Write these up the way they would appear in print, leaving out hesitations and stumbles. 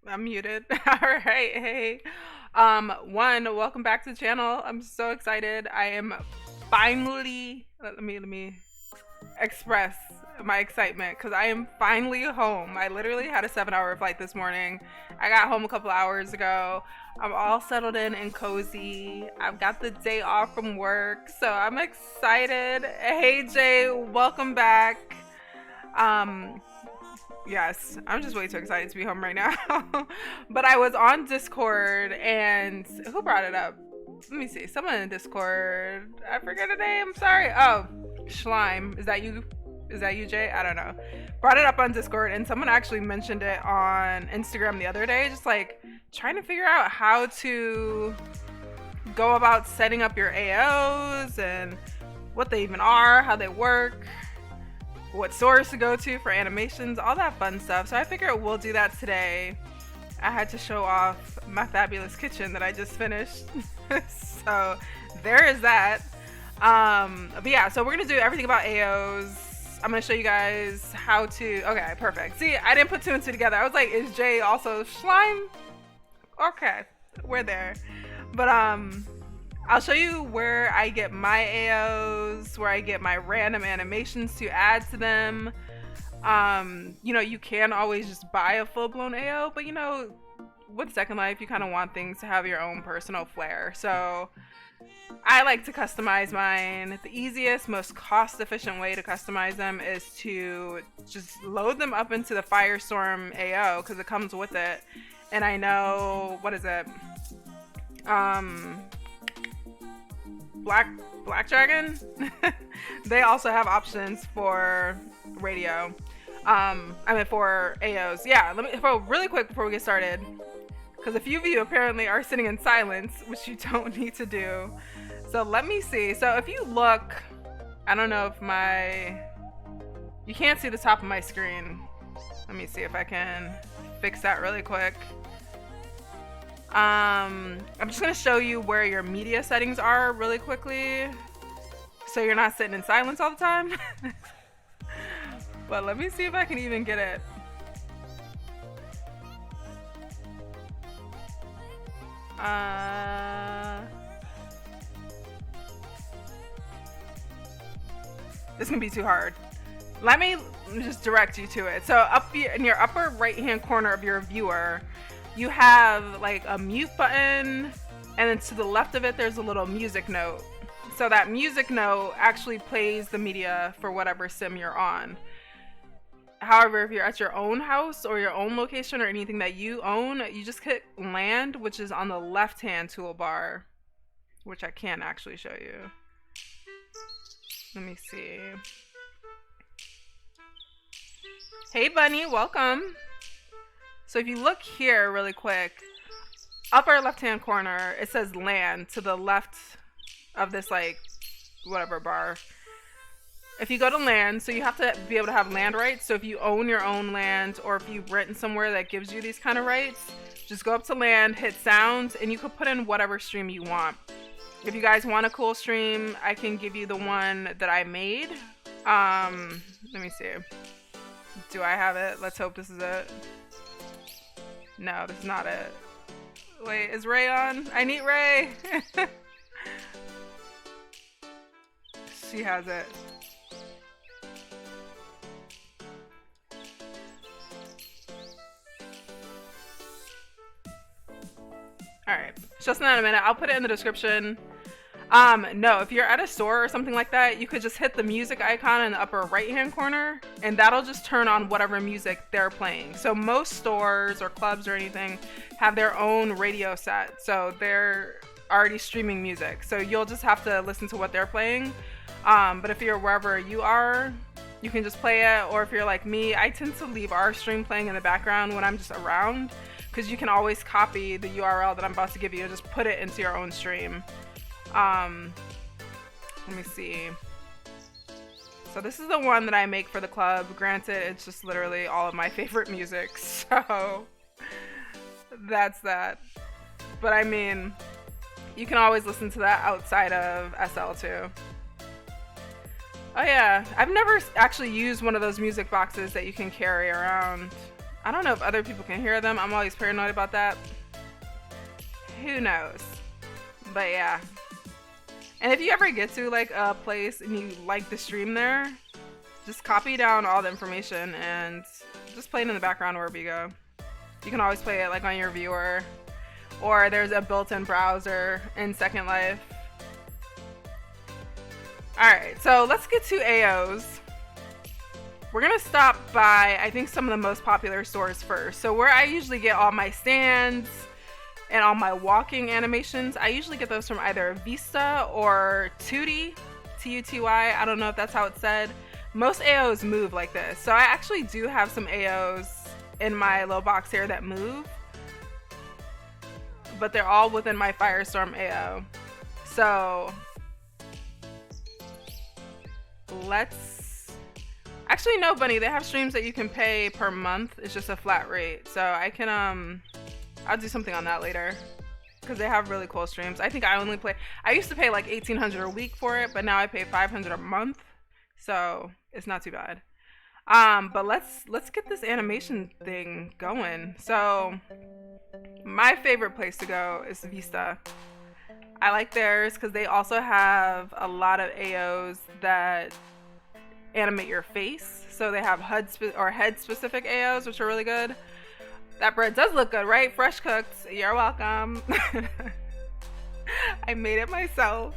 I'm muted. All right. Hey. Welcome back to the channel. I'm so excited. I am finally let me express my excitement because I am finally home. I literally had a 7 hour flight this morning. I got home a couple hours ago. I'm all settled in and cozy. I've got the day off from work, so I'm excited. Hey Jay, welcome back. Um, Yes, I'm just way too excited to be home right now. But I was on Discord and who brought it up? Let me see. Someone in Discord. I forget the name. Sorry. Oh, Schleim. Is that you? Is that you, Jay? I don't know. Brought it up on Discord and someone actually mentioned it on Instagram the other day. Just like trying to figure out how to go about setting up your AOs and what they even are, how they work, what source to go to for animations, all that fun stuff. So I figured we'll do that today. I had to show off my fabulous kitchen that I just finished. So there is that. But yeah, so we're gonna do everything about AOs. I'm gonna show you guys how to. Okay, perfect. See, I didn't put two and two together. I was like, is Jay also slime? Okay, we're there. But I'll show you where I get my AOs, where I get my random animations to add to them. You can always just buy a full-blown AO, but with Second Life, you kind of want things to have your own personal flair. So I like to customize mine. The easiest, most cost-efficient way to customize them is to just load them up into the Firestorm AO because it comes with it. And I know, what is it? Black Dragon. They also have options for radio. For AOs. Yeah, let me really quick before we get started, because a few of you apparently are sitting in silence, which you don't need to do. So let me see. So if you look, I don't know if you can't see the top of my screen. Let me see if I can fix that really quick. I'm just gonna show you where your media settings are really quickly, so you're not sitting in silence all the time. But let me see if I can even get it. This can be too hard. Let me just direct you to it. So up in your upper right hand corner of your viewer, you have like a mute button, and then to the left of it there's a little music note. So that music note actually plays the media for whatever sim you're on. However, if you're at your own house or your own location or anything that you own, you just hit land, which is on the left hand toolbar, which I can actually show you. Let me see. Hey Bunny, welcome. So if you look here really quick, upper left hand corner, it says land to the left of this whatever bar. If you go to land, so you have to be able to have land rights. So if you own your own land, or if you've written somewhere that gives you these kind of rights, just go up to land, hit sounds, and you can put in whatever stream you want. If you guys want a cool stream, I can give you the one that I made. Let me see. Do I have it? Let's hope this is it. No, this is not it. Wait, is Ray on? I need Ray. She has it. Alright, just in a minute. I'll put it in the description. No, if you're at a store or something like that, you could just hit the music icon in the upper right hand corner, and that'll just turn on whatever music they're playing. So most stores or clubs or anything have their own radio set, so they're already streaming music. So you'll just have to listen to what they're playing. But if you're wherever you are, you can just play it. Or if you're like me, I tend to leave our stream playing in the background when I'm just around, because you can always copy the URL that I'm about to give you and just put it into your own stream. Let me see. So this is the one that I make for the club. Granted, it's just literally all of my favorite music, so that's that. But I mean, you can always listen to that outside of SL too. Oh yeah, I've never actually used one of those music boxes that you can carry around. I don't know if other people can hear them. I'm always paranoid about that. Who knows? But yeah. And if you ever get to like a place and you like the stream there, just copy down all the information and just play it in the background wherever you go. You can always play it like on your viewer, or there's a built-in browser in Second Life. Alright, so let's get to AOs. We're gonna stop by, I think, some of the most popular stores first. So where I usually get all my stands and all my walking animations, I usually get those from either Vista or Tutti, T-U-T-Y. I don't know if that's how it's said. Most AOs move like this. So I actually do have some AOs in my little box here that move, but they're all within my Firestorm AO. So let's actually, no, Bunny, they have streams that you can pay per month. It's just a flat rate. So I can I'll do something on that later because they have really cool streams. I think I used to pay like $1,800 a week for it, but now I pay $500 a month, so it's not too bad. But let's get this animation thing going. So my favorite place to go is Vista. I like theirs because they also have a lot of AOs that animate your face. So they have head specific AOs, which are really good. That bread does look good, right? Fresh cooked. You're welcome. I made it myself.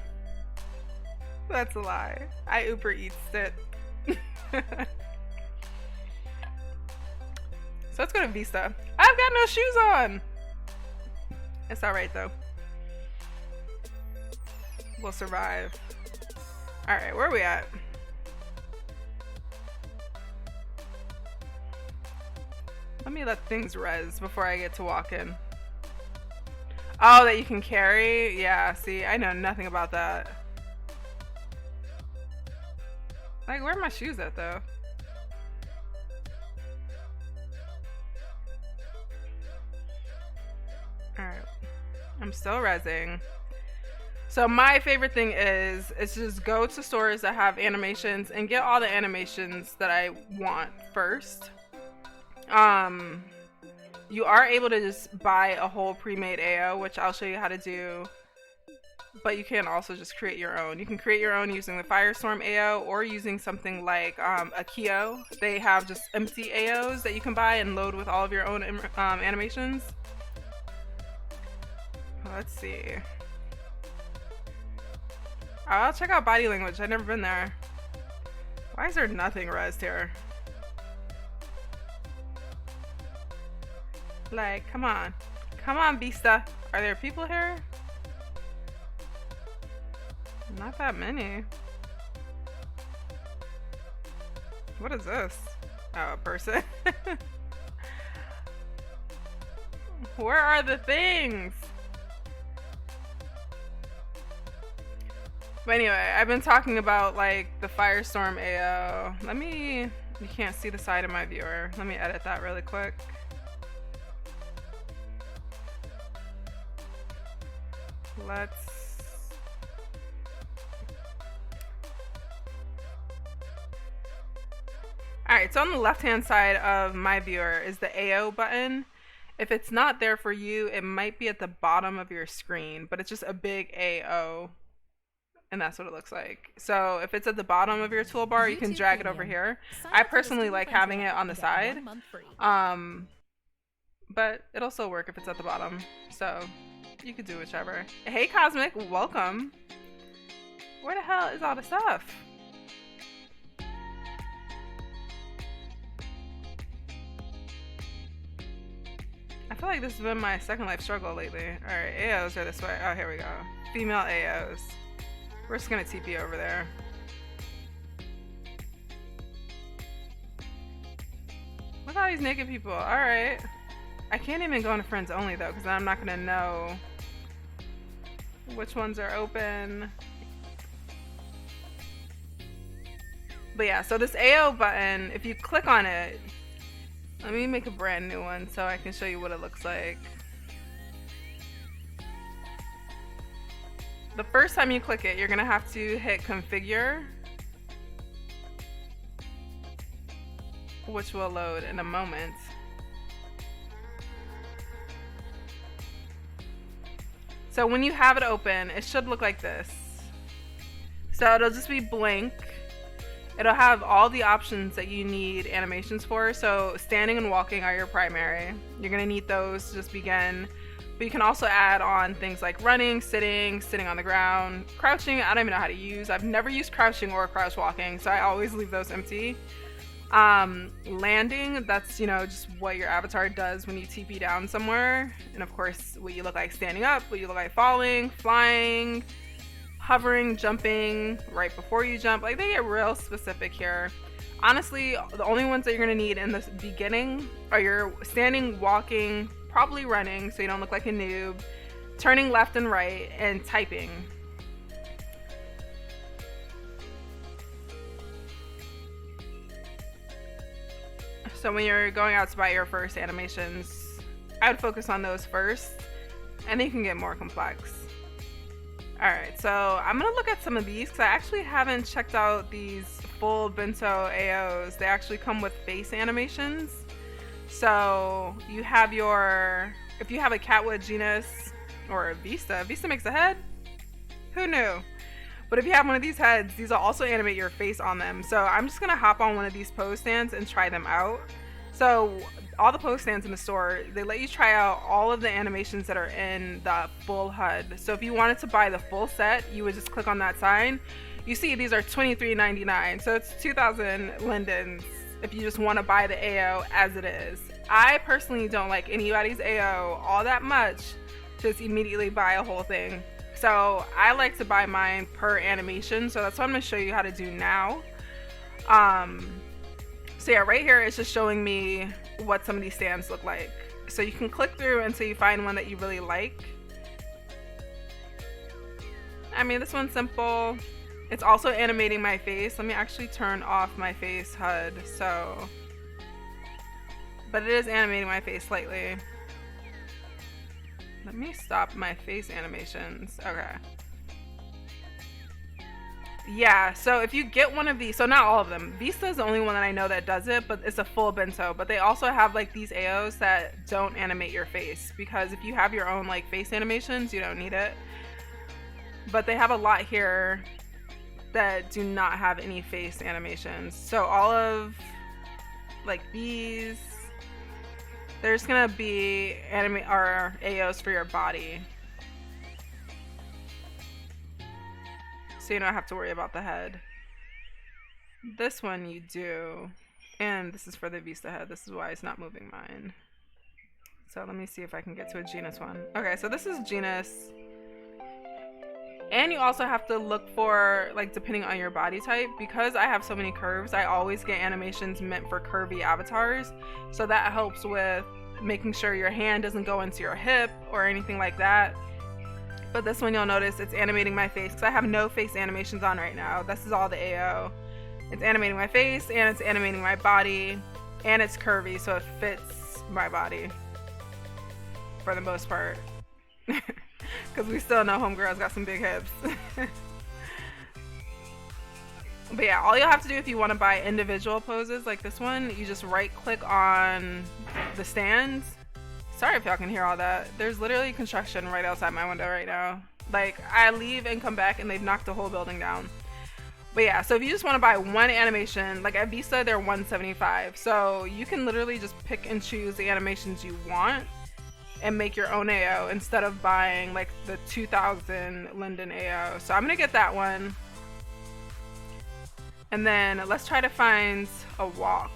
That's a lie. I Uber Eats it. So let's go to Vista. I've got no shoes on. It's alright though. We'll survive. Alright, where are we at? Let me let things res before I get to walk in. Oh, that you can carry? Yeah, see, I know nothing about that. Like, where are my shoes at though? Alright. I'm still rezzing. So my favorite thing is just go to stores that have animations and get all the animations that I want first. You are able to just buy a whole pre-made AO, which I'll show you how to do. But you can also just create your own. You can create your own using the Firestorm AO or using something like Akio. They have just empty AOs that you can buy and load with all of your own animations. Let's see. I'll check out body language. I've never been there. Why is there nothing rezzed here? Like, come on. Come on, Vista. Are there people here? Not that many. What is this? Oh, a person. Where are the things? But anyway, I've been talking about like the Firestorm AO. You can't see the side of my viewer. Let me edit that really quick. Alright, so on the left hand side of my viewer is the AO button. If it's not there for you, it might be at the bottom of your screen, but it's just a big AO. And that's what it looks like. So if it's at the bottom of your toolbar, you can drag it over here. I personally like having it on the side. But it'll still work if it's at the bottom. So you could do whichever. Hey Cosmic, welcome. Where the hell is all the stuff? I feel like this has been my Second Life struggle lately. Alright, AOs are this way. Oh, here we go. Female AOs. We're just gonna TP over there. Look at all these naked people. Alright. I can't even go into friends only though, because I'm not gonna know which ones are open. But yeah, so this AO button, if you click on it, let me make a brand new one so I can show you what it looks like. The first time you click it, you're gonna have to hit configure, which will load in a moment. So when you have it open, it should look like this. So it'll just be blank. It'll have all the options that you need animations for. So standing and walking are your primary. You're gonna need those to just begin. But you can also add on things like running, sitting on the ground, crouching. I don't even know how to use. I've never used crouching or crouch walking, so I always leave those empty. Landing, that's, you know, just what your avatar does when you TP down somewhere. And of course, what you look like standing up, what you look like falling, flying, hovering, jumping, right before you jump. Like, they get real specific here. Honestly, the only ones that you're gonna need in the beginning are your standing, walking, probably running so you don't look like a noob, turning left and right, and typing. So when you're going out to buy your first animations, I would focus on those first, and then you can get more complex. Alright, so I'm gonna look at some of these because I actually haven't checked out these full Bento AOs. They actually come with face animations. So you have your, if you have a Catwood genus or a Vista makes a head? Who knew? But if you have one of these heads, these will also animate your face on them. So I'm just gonna hop on one of these pose stands and try them out. So all the pose stands in the store, they let you try out all of the animations that are in the full HUD. So if you wanted to buy the full set, you would just click on that sign. You see these are $23.99, so it's 2,000 lindens if you just want to buy the AO as it is. I personally don't like anybody's AO all that much to just immediately buy a whole thing. So I like to buy mine per animation, so that's what I'm going to show you how to do now. So yeah, right here it's just showing me what some of these stands look like. So you can click through until you find one that you really like. I mean, this one's simple. It's also animating my face. Let me actually turn off my face HUD. So, but it is animating my face slightly. Let me stop my face animations. Okay. Yeah, so if you get one of these, so not all of them. Vista is the only one that I know that does it, but it's a full bento. But they also have like these AOs that don't animate your face, because if you have your own like face animations, you don't need it. But they have a lot here that do not have any face animations. So all of like these, there's gonna be AOs for your body, so you don't have to worry about the head. This one you do, and this is for the Vista head. This is why it's not moving mine. So let me see if I can get to a genus one. Okay, so this is genus. And you also have to look for, like, depending on your body type, because I have so many curves, I always get animations meant for curvy avatars. So that helps with making sure your hand doesn't go into your hip or anything like that. But this one, you'll notice it's animating my face because I have no face animations on right now. This is all the AO. It's animating my face and it's animating my body, and it's curvy, so it fits my body for the most part. Because we still know homegirl's got some big hips. But yeah, all you'll have to do if you want to buy individual poses like this one, you just right click on the stands. Sorry if y'all can hear all that. There's literally construction right outside my window right now. Like, I leave and come back and they've knocked the whole building down. But yeah, so if you just want to buy one animation, like at Vista they're $175. So you can literally just pick and choose the animations you want and make your own AO instead of buying like the 2,000 linden AO. So I'm gonna get that one. And then let's try to find a walk.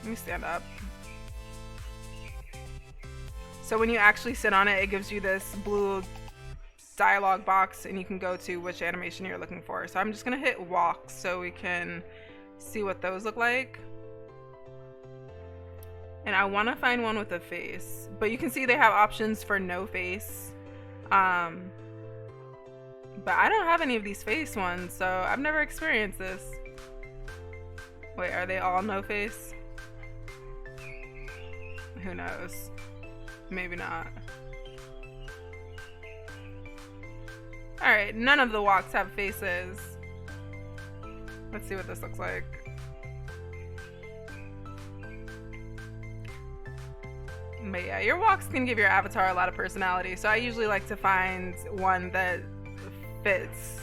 Let me stand up. So when you actually sit on it, it gives you this blue dialog box and you can go to which animation you're looking for. So I'm just gonna hit walk so we can see what those look like. And I want to find one with a face, but you can see they have options for no face. But I don't have any of these face ones, so I've never experienced this. Wait, are they all no face? Who knows? Maybe not. Alright, none of the walks have faces. Let's see what this looks like. But yeah, your walks can give your avatar a lot of personality, so I usually like to find one that fits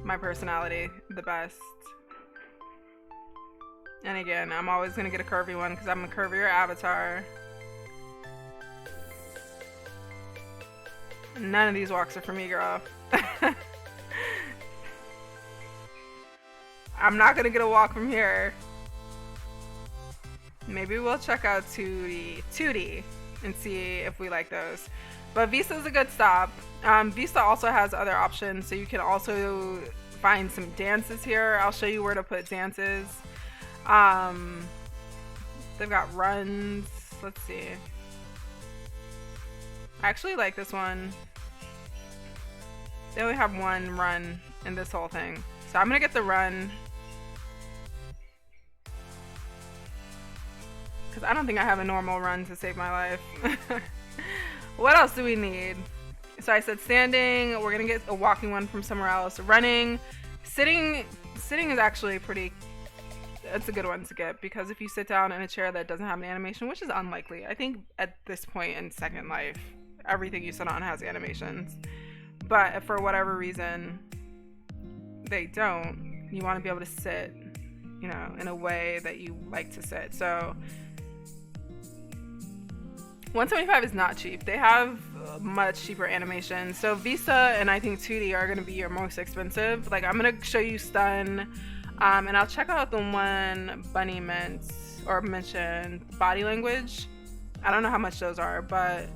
my personality the best. And again, I'm always gonna get a curvy one because I'm a curvier avatar. None of these walks are for me, girl. I'm not gonna get a walk from here. Maybe we'll check out 2D and see if we like those. But Visa is a good stop. Visa also has other options, so you can also find some dances here. I'll show you where to put dances. They've got runs. Let's see. I actually like this one. They only have one run in this whole thing. So I'm gonna get the run. Because I don't think I have a normal run to save my life. What else do we need? So I said standing. We're gonna get a walking one from somewhere else. Running. Sitting is actually pretty... It's a good one to get, because if you sit down in a chair that doesn't have an animation, which is unlikely, I think at this point in Second Life, everything you sit on has animations. But if for whatever reason they don't, you want to be able to sit, you know, in a way that you like to sit. So 175 is not cheap. They have much cheaper animations. So Visa and I think 2D are going to be your most expensive. Like, I'm going to show you stun. And I'll check out the one Bunny mentioned, body language. I don't know how much those are, but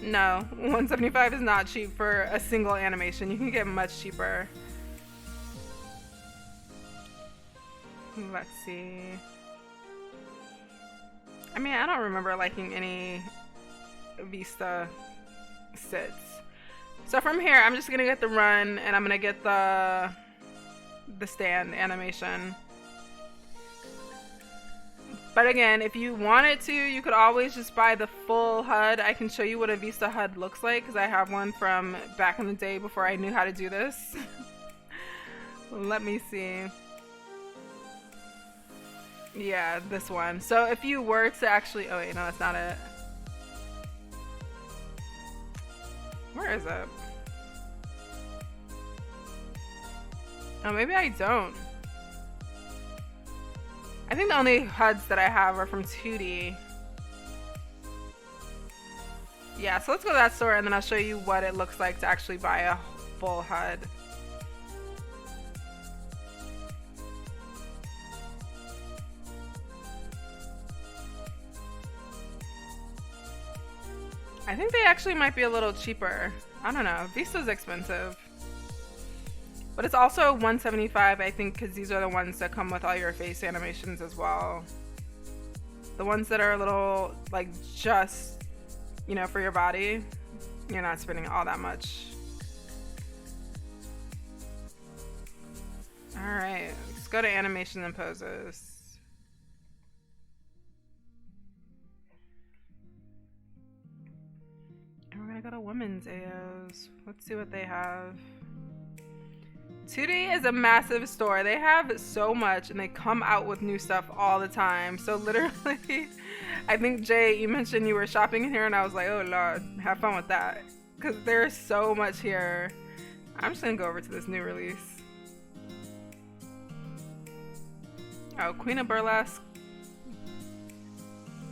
no, 175 is not cheap for a single animation. You can get much cheaper. Let's see. I mean, I don't remember liking any Vista sits. So from here, I'm just gonna get the run, and I'm gonna get the stand animation. But again, if you wanted to, you could always just buy the full HUD. I can show you what a Vista HUD looks like, because I have one from back in the day before I knew how to do this. Let me see. Yeah, this one. So if you were to actually... Oh wait, no, that's not it. Where is it? Oh, maybe I don't. I think the only HUDs that I have are from 2D. Yeah, so let's go to that store and then I'll show you what it looks like to actually buy a full HUD. I think they actually might be a little cheaper. I don't know. Vista's expensive. But it's also 175, I think, because these are the ones that come with all your face animations as well. The ones that are a little, like, just, you know, for your body, you're not spending all that much. Alright, let's go to animation and poses. And we're gonna go to women's AOs. Let's see what they have. 2D is a massive store. They have so much and they come out with new stuff all the time. So literally, I think Jay, you mentioned you were shopping in here and I was like, oh Lord, have fun with that. Because there's so much here. I'm just gonna go over to this new release. Oh, Queen of Burlesque.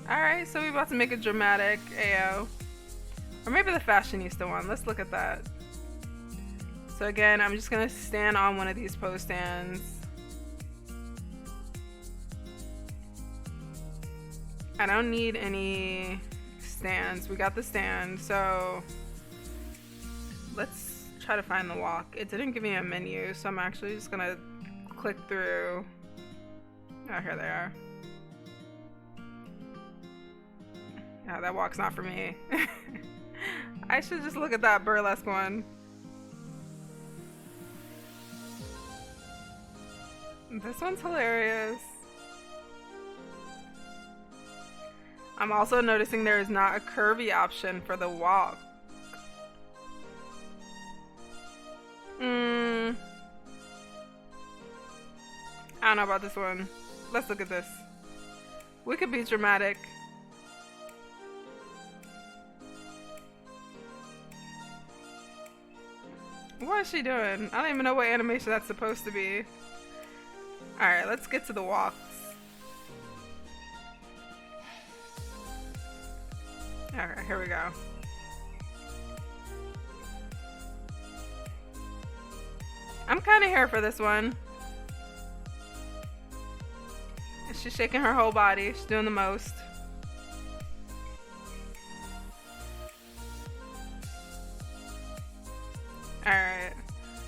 Alright, so we're about to make a dramatic AO. Or maybe the fashionista one. Let's look at that. So again, I'm just gonna stand on one of these pose stands. I don't need any stands. We got the stand, so let's try to find the walk. It didn't give me a menu, so I'm actually just gonna click through. Oh, here they are. Yeah, that walk's not for me. I should just look at that burlesque one. This one's hilarious. I'm also noticing there is not a curvy option for the walk. I don't know about this one. Let's look at this. We could be dramatic. What is she doing? I don't even know what animation that's supposed to be. Alright, let's get to the walks. Okay, here we go. I'm kind of here for this one. She's shaking her whole body. She's doing the most. Alright.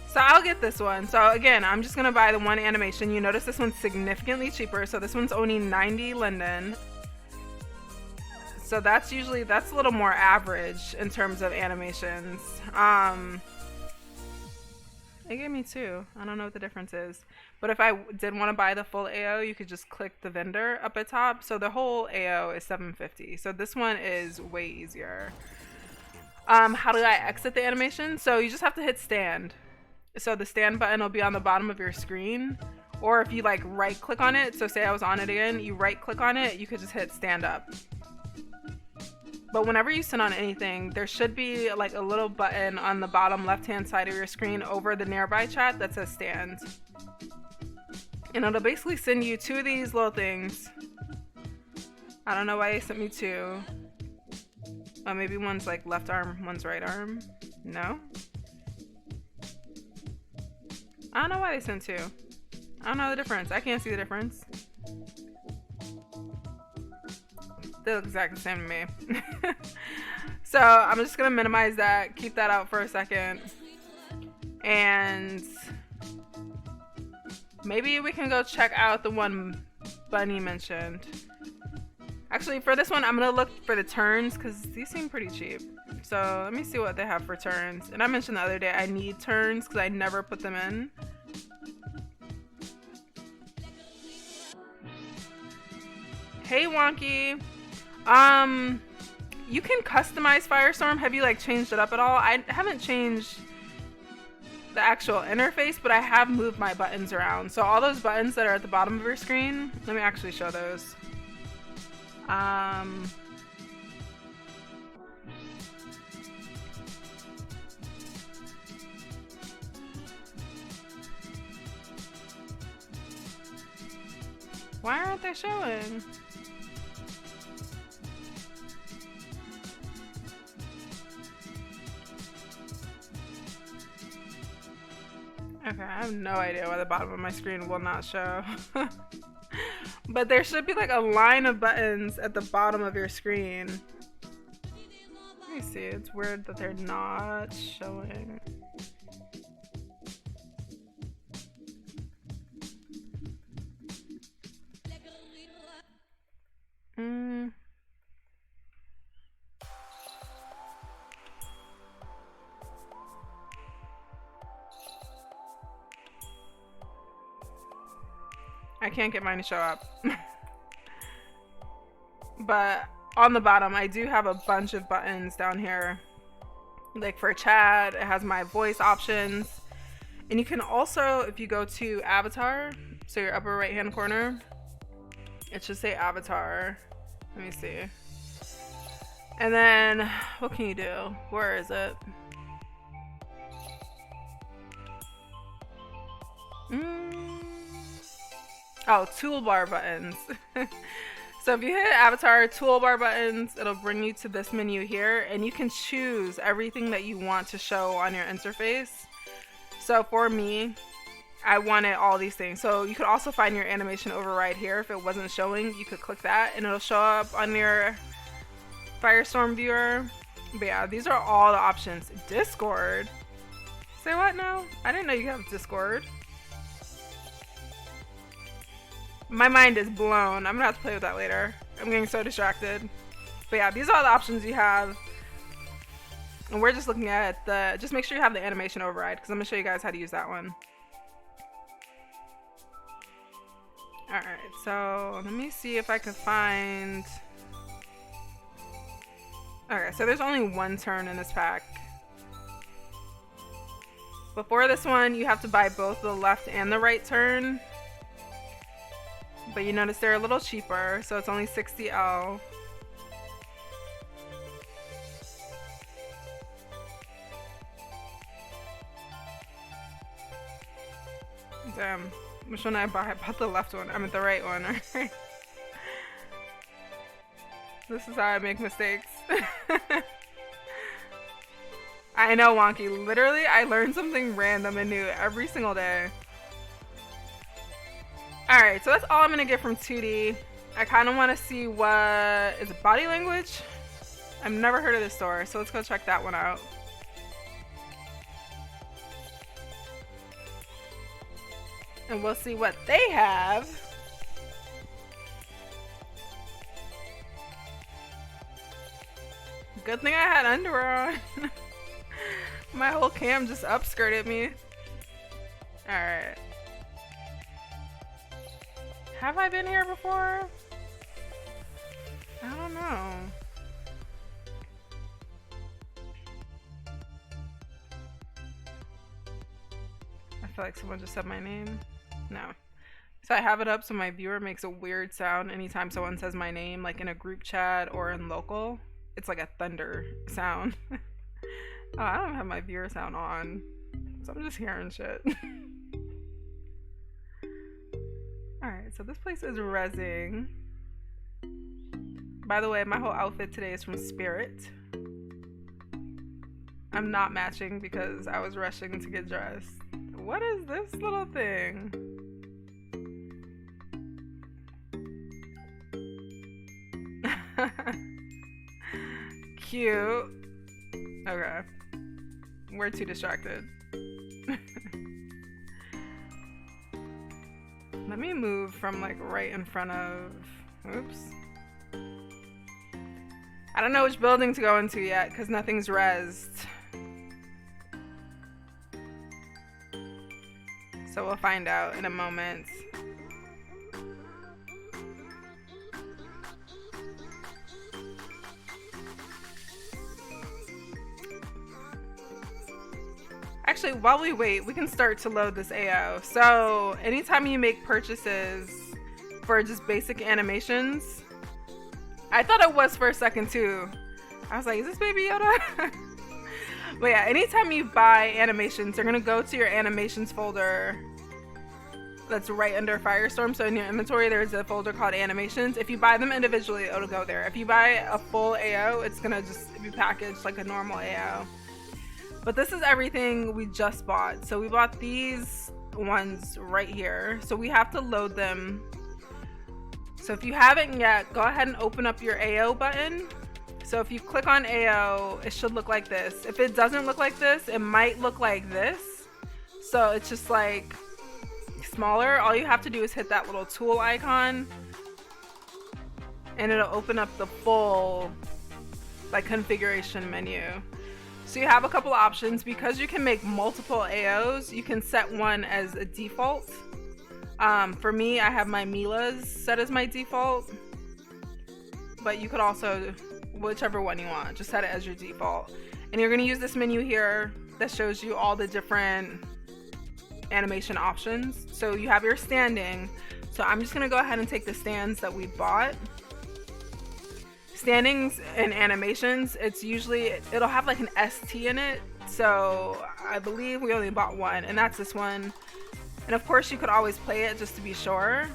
So I'll get this one. So again, I'm just going to buy the one animation. You notice this one's significantly cheaper. So this one's only 90 linden. So that's a little more average in terms of animations. It gave me two. I don't know what the difference is. But if I did want to buy the full AO, you could just click the vendor up at top. So the whole AO is $750. So this one is way easier. How do I exit the animation? So you just have to hit stand. So the stand button will be on the bottom of your screen. Or if you like right click on it, so say I was on it again, you right click on it, you could just hit stand up. But whenever you sit on anything, there should be like a little button on the bottom left-hand side of your screen over the nearby chat that says stand. And it'll basically send you two of these little things. I don't know why they sent me two. Oh, maybe one's like left arm, one's right arm. No? I don't know why they sent two. I don't know the difference. I can't see the difference. They look exactly the same to me. So I'm just gonna minimize that, keep that out for a second, and maybe we can go check out the one Bunny mentioned. Actually, for this one, I'm gonna look for the turns because these seem pretty cheap. So let me see what they have for turns. And I mentioned the other day I need turns because I never put them in. Hey Wonky. You can customize Firestorm. Have you like changed it up at all? I haven't changed the actual interface, but I have moved my buttons around. So all those buttons that are at the bottom of your screen, let me actually show those. Why aren't they showing? Okay, I have no idea why the bottom of my screen will not show. But there should be like a line of buttons at the bottom of your screen. Let me see, it's weird that they're not showing. I can't get mine to show up. But on the bottom, I do have a bunch of buttons down here. Like for chat, it has my voice options. And you can also, if you go to avatar, so your upper right hand corner, it should say avatar. Let me see. And then, what can you do? Where is it? Oh, toolbar buttons. So if you hit avatar toolbar buttons, it'll bring you to this menu here, and you can choose everything that you want to show on your interface. So for me, I wanted all these things. So you could also find your animation override here. If it wasn't showing, you could click that and it'll show up on your Firestorm viewer. But yeah, these are all the options. Discord? Say what now? I didn't know you have Discord. My mind is blown. I'm gonna have to play with that later. I'm getting so distracted. But yeah, these are all the options you have. And we're just looking at the, just make sure you have the animation override because I'm gonna show you guys how to use that one. Alright, so let me see if I can find... Okay, so there's only one turn in this pack. Before this one, you have to buy both the left and the right turn. But you notice they're a little cheaper, so it's only 60L. Damn. Which one I bought? I bought the left one. I meant the right one. Alright. This is how I make mistakes. I know, Wonky. Literally, I learn something random and new every single day. Alright, so that's all I'm gonna get from 2D. I kind of want to see what... Is it body language? I've never heard of this store, so let's go check that one out. And we'll see what they have. Good thing I had underwear on. My whole cam just upskirted me. Alright. Have I been here before? I don't know. I feel like someone just said my name. No. So I have it up so my viewer makes a weird sound anytime someone says my name, like in a group chat or in local. It's like a thunder sound. Oh, I don't have my viewer sound on, so I'm just hearing shit. Alright, so this place is rezzing. By the way, my whole outfit today is from Spirit. I'm not matching because I was rushing to get dressed. What is this little thing? Cute. Okay. We're too distracted. Let me move from like right in front of... Oops. I don't know which building to go into yet because nothing's rezzed. So we'll find out in a moment. Actually, while we wait, we can start to load this AO. So anytime you make purchases for just basic animations, I thought it was for a second too. I was like, is this Baby Yoda? But yeah, anytime you buy animations, you're gonna go to your animations folder that's right under Firestorm. So in your inventory, there's a folder called animations. If you buy them individually, it'll go there. If you buy a full AO, it's gonna just be packaged like a normal AO. But this is everything we just bought. So we bought these ones right here. So we have to load them. So if you haven't yet, go ahead and open up your AO button. So if you click on AO, it should look like this. If it doesn't look like this, it might look like this. So it's just like smaller. All you have to do is hit that little tool icon and it'll open up the full like configuration menu. So you have a couple options. Because you can make multiple AOs, you can set one as a default. For me, I have my Meela's set as my default, but you could also, whichever one you want, just set it as your default. And you're going to use this menu here that shows you all the different animation options. So you have your standing. So I'm just going to go ahead and take the stands that we bought. Standings and animations, it's usually, it'll have like an ST in it. So I believe we only bought one, and that's this one. And of course you could always play it just to be sure.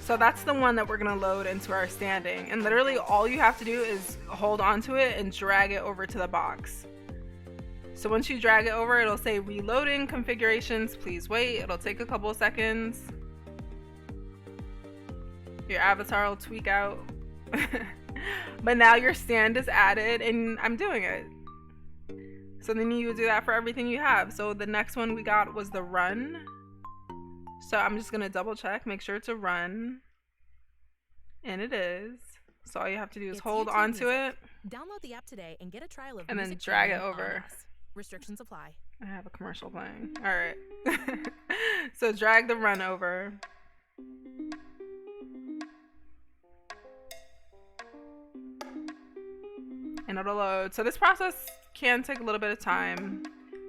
So that's the one that we're gonna load into our standing. And literally all you have to do is hold on to it and drag it over to the box. So once you drag it over, it'll say reloading configurations, please wait. It'll take a couple of seconds. Your avatar will tweak out. But now your stand is added and I'm doing it. So then you do that for everything you have. So the next one we got was the run. So I'm just gonna double check, make sure it's a run. And it is. So all you have to do is hold onto it. Download the app today and get a trial of and then drag it over. Restrictions apply. I have a commercial playing. Alright. So drag the run over. And it'll load. So this process can take a little bit of time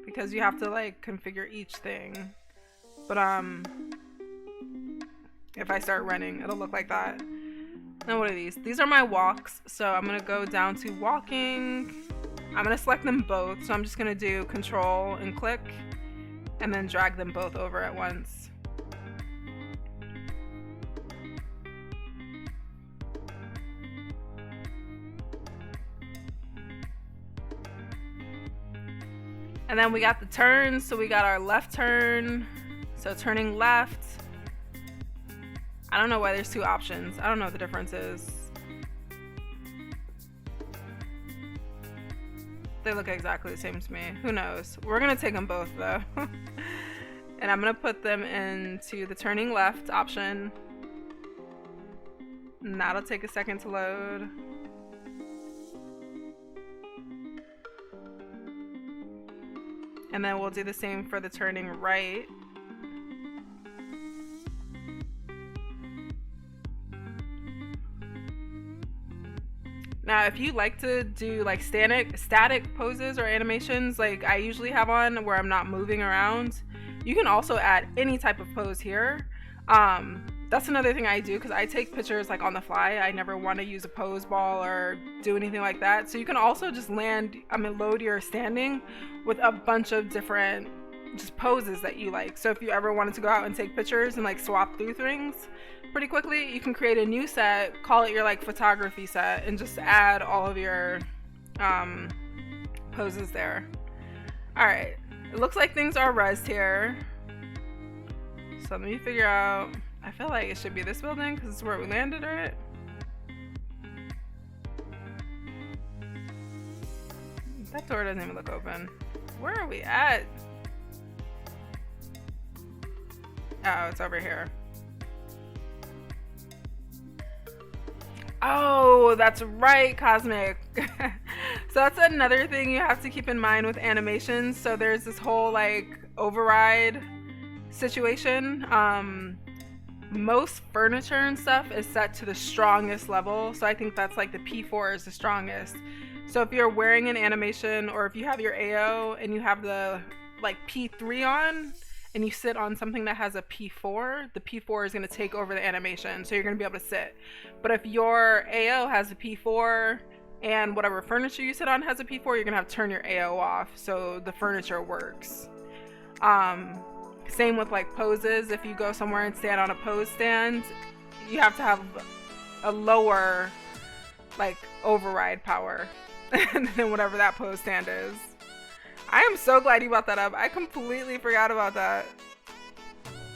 because you have to like configure each thing. But if I start running, it'll look like that. Now what are these? These are my walks. So I'm gonna go down to walking. I'm gonna select them both. So I'm just gonna do control and click. and then drag them both over at once. And then we got the turns, so we got our left turn, so turning left. I don't know why there's two options. I don't know what the difference is. They look exactly the same to me. Who knows? We're gonna take them both though. And I'm gonna put them into the turning left option. And that'll take a second to load. And then we'll do the same for the turning right. Now, if you like to do like static poses or animations like I usually have on where I'm not moving around, you can also add any type of pose here. That's another thing I do because I take pictures like on the fly. I never want to use a pose ball or do anything like that. So you can also just load your standing with a bunch of different just poses that you like. So if you ever wanted to go out and take pictures and like swap through things pretty quickly, you can create a new set, call it your like photography set, and just add all of your poses there. All right, it looks like things are rezzed here. So let me figure out. I feel like it should be this building because it's where we landed, right? That door doesn't even look open. Where are we at? Oh, it's over here. Oh, that's right, Cosmic. So that's another thing you have to keep in mind with animations. So there's this whole like override situation. Most furniture and stuff is set to the strongest level. So I think that's like the P4 is the strongest. So if you're wearing an animation or if you have your AO and you have the like P3 on and you sit on something that has a P4, the P4 is going to take over the animation. So you're going to be able to sit. But if your AO has a P4 and whatever furniture you sit on has a P4, you're going to have to turn your AO off so the furniture works. Same with like poses. If you go somewhere and stand on a pose stand, you have to have a lower like override power than whatever that pose stand is. I am so glad you brought that up. I completely forgot about that.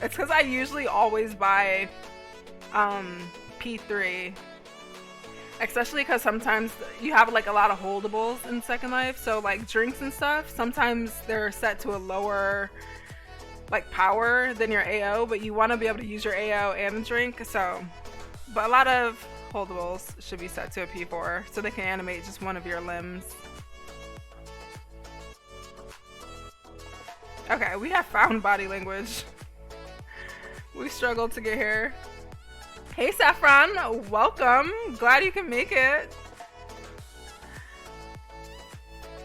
It's because I usually always buy P3, especially because sometimes you have like a lot of holdables in Second Life. So like drinks and stuff, sometimes they're set to a lower like power than your AO, but you want to be able to use your AO and the drink. So, but a lot of holdables should be set to a P4 so they can animate just one of your limbs. Okay, we have found body language. We struggled to get here. Hey Saffron, welcome. Glad you can make it.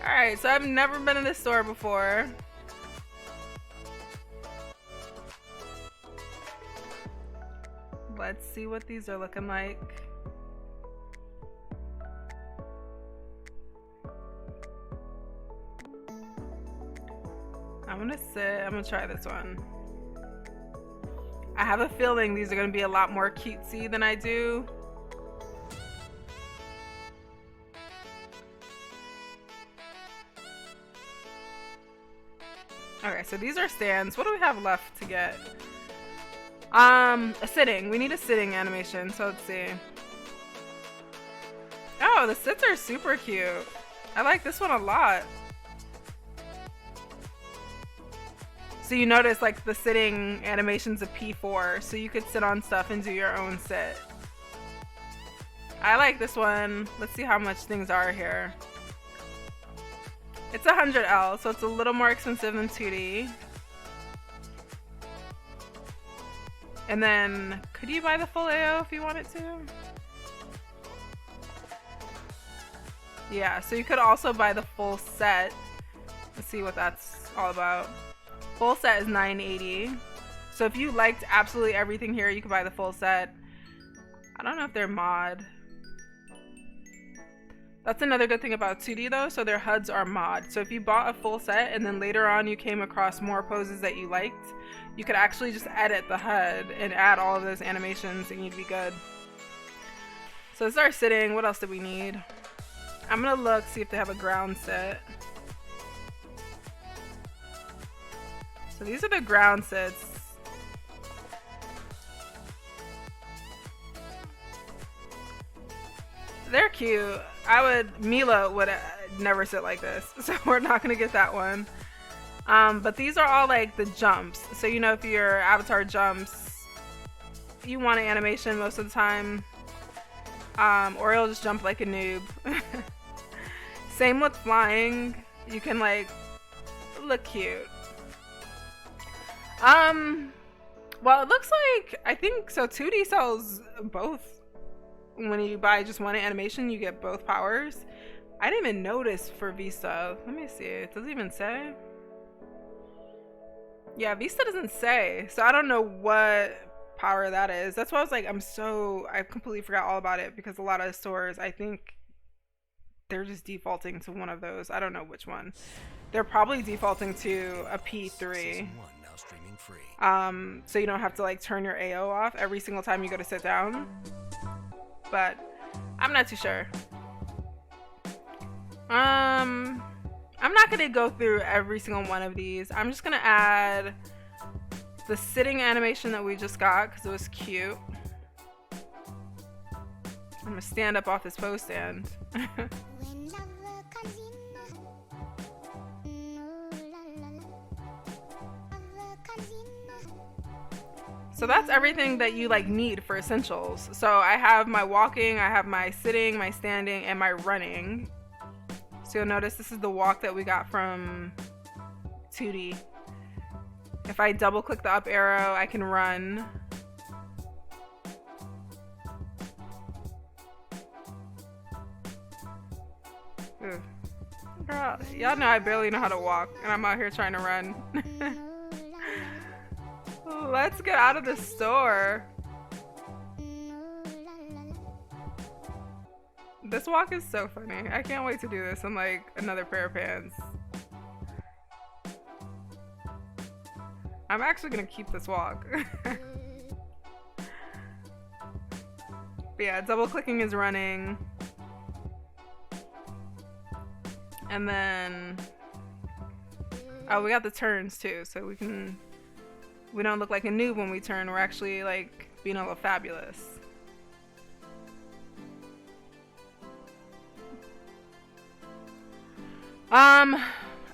Alright, so I've never been in this store before. Let's see what these are looking like. I'm gonna try this one. I have a feeling these are gonna be a lot more cutesy than I do. Okay, so these are stands. What do we have left to get? A sitting. We need a sitting animation, so let's see. Oh, the sits are super cute. I like this one a lot. So you notice like the sitting animation's a P4, so you could sit on stuff and do your own sit. I like this one. Let's see how much things are here. It's 100L, so it's a little more expensive than 2D. And then, could you buy the full AO if you wanted to? Yeah, so you could also buy the full set. Let's see what that's all about. Full set is $980. So if you liked absolutely everything here, you could buy the full set. I don't know if they're mod. That's another good thing about 2D though, so their HUDs are mod. So if you bought a full set and then later on you came across more poses that you liked, you could actually just edit the HUD and add all of those animations and you'd be good. So this is our sitting. What else do we need? I'm gonna look, see if they have a ground set. So these are the ground sets. They're cute. Meela would never sit like this, so we're not gonna get that one. But these are all like the jumps. So you know, if your avatar jumps, you want an animation most of the time, or it'll just jump like a noob. Same with flying. You can like look cute. Well, it looks like, I think so 2D sells both. When you buy just one animation, you get both powers. I didn't even notice for Vista. Let me see. It doesn't even say. Yeah, Vista doesn't say. So I don't know what power that is. That's why I was like, I completely forgot all about it because a lot of stores, I think they're just defaulting to one of those. I don't know which one. They're probably defaulting to a P3. So you don't have to like turn your AO off every single time you go to sit down. But I'm not too sure. I'm not gonna go through every single one of these. I'm just gonna add the sitting animation that we just got because it was cute. I'm gonna stand up off this pose stand. So that's everything that you like need for essentials. So I have my walking, I have my sitting, my standing, and my running. So you'll notice this is the walk that we got from 2D. If I double click the up arrow, I can run. Ooh. Girl, y'all know I barely know how to walk, and I'm out here trying to run. Let's get out of the store. This walk is so funny. I can't wait to do this in like another pair of pants. I'm actually gonna keep this walk. But yeah, double clicking is running. And then, oh, we got the turns too, so we don't look like a noob when we turn. We're actually like being a little fabulous.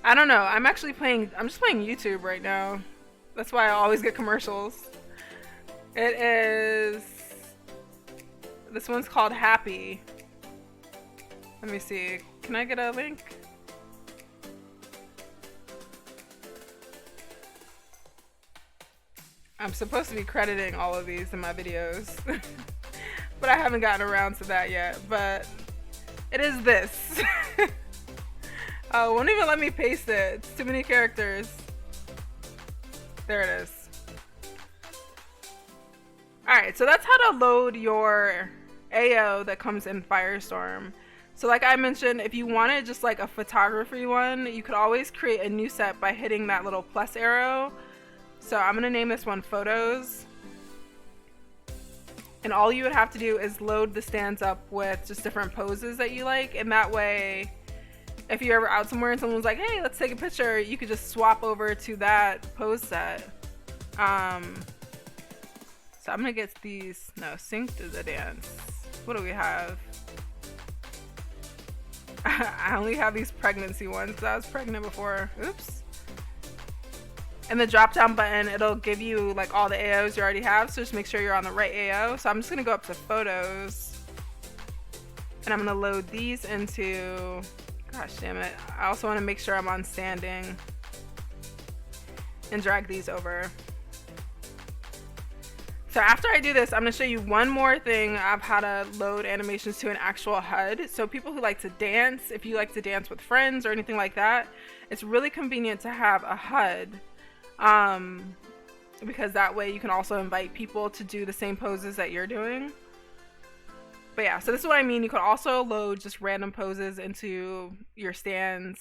I don't know. I'm just playing YouTube right now. That's why I always get commercials. This one's called Happy. Let me see. Can I get a link? I'm supposed to be crediting all of these in my videos. But I haven't gotten around to that yet. But it is this. Oh, it won't even let me paste it. It's too many characters. There it is. Alright, so that's how to load your AO that comes in Firestorm. So like I mentioned, if you wanted just like a photography one, you could always create a new set by hitting that little plus arrow. So I'm going to name this one Photos. And all you would have to do is load the stands up with just different poses that you like. And that way, if you're ever out somewhere and someone's like, hey, let's take a picture, you could just swap over to that pose set. So I'm going to get these, sync to the dance. What do we have? I only have these pregnancy ones because I was pregnant before. Oops. And the drop down button, it'll give you like all the AOs you already have. So just make sure you're on the right AO. So I'm just going to go up to Photos. And I'm going to load these into... Gosh damn it. I also want to make sure I'm on standing. And drag these over. So after I do this, I'm going to show you one more thing of how to load animations to an actual HUD. So people who like to dance, if you like to dance with friends or anything like that, it's really convenient to have a HUD. Because that way you can also invite people to do the same poses that you're doing. But yeah, so this is what I mean. You could also load just random poses into your stands.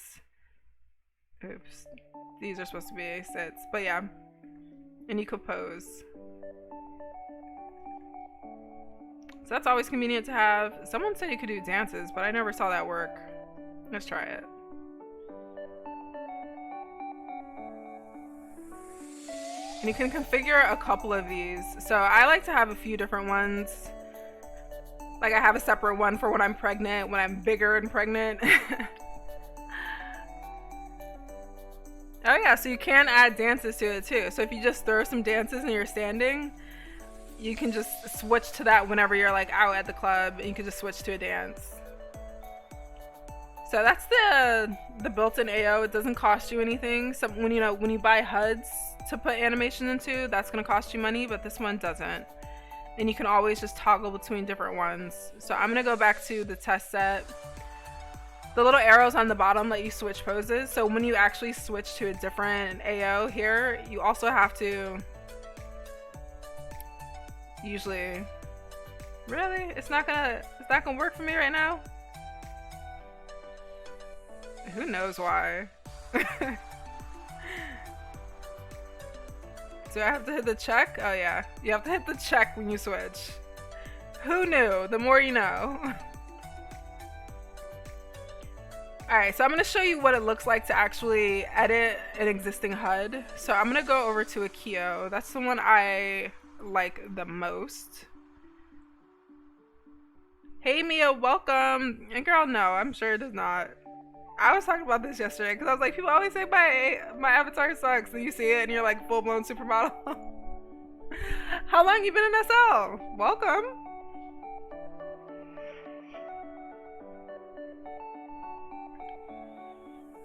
Oops. These are supposed to be sits. But yeah. And you could pose. So that's always convenient to have. Someone said you could do dances, but I never saw that work. Let's try it. And you can configure a couple of these. So I like to have a few different ones. Like I have a separate one for when I'm pregnant, when I'm bigger and pregnant. Oh yeah, so you can add dances to it too. So if you just throw some dances and you're standing, you can just switch to that whenever you're like out at the club, and you can just switch to a dance. So that's the built-in AO. It doesn't cost you anything. So when you buy HUDs to put animation into, that's gonna cost you money, but this one doesn't. And you can always just toggle between different ones. So I'm gonna go back to the test set. The little arrows on the bottom let you switch poses. So when you actually switch to a different AO here, you also have to usually, really? It's not gonna work for me right now? Who knows why? Do I have to hit the check? Oh yeah, you have to hit the check when you switch. Who knew? The more you know. Alright, so I'm going to show you what it looks like to actually edit an existing HUD. So I'm going to go over to Akio. That's the one I like the most. Hey Mia, welcome. And girl, no, I'm sure it does not. I was talking about this yesterday because I was like, people always say my avatar sucks, and you see it and you're like full-blown supermodel. How long you been in SL? Welcome.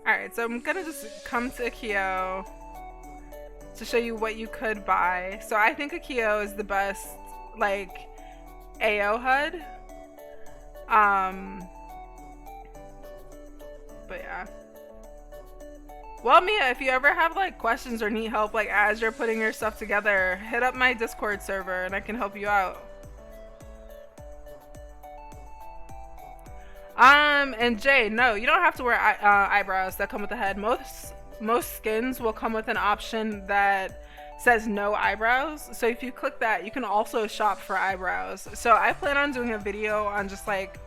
Alright, so I'm gonna just come to Akio to show you what you could buy. So I think Akio is the best, like, AO HUD. But yeah. Well, Mia, if you ever have like questions or need help, like as you're putting your stuff together, hit up my Discord server and I can help you out. And Jay, no, you don't have to wear eyebrows that come with the head. Most skins will come with an option that says no eyebrows. So if you click that, you can also shop for eyebrows. So I plan on doing a video on just like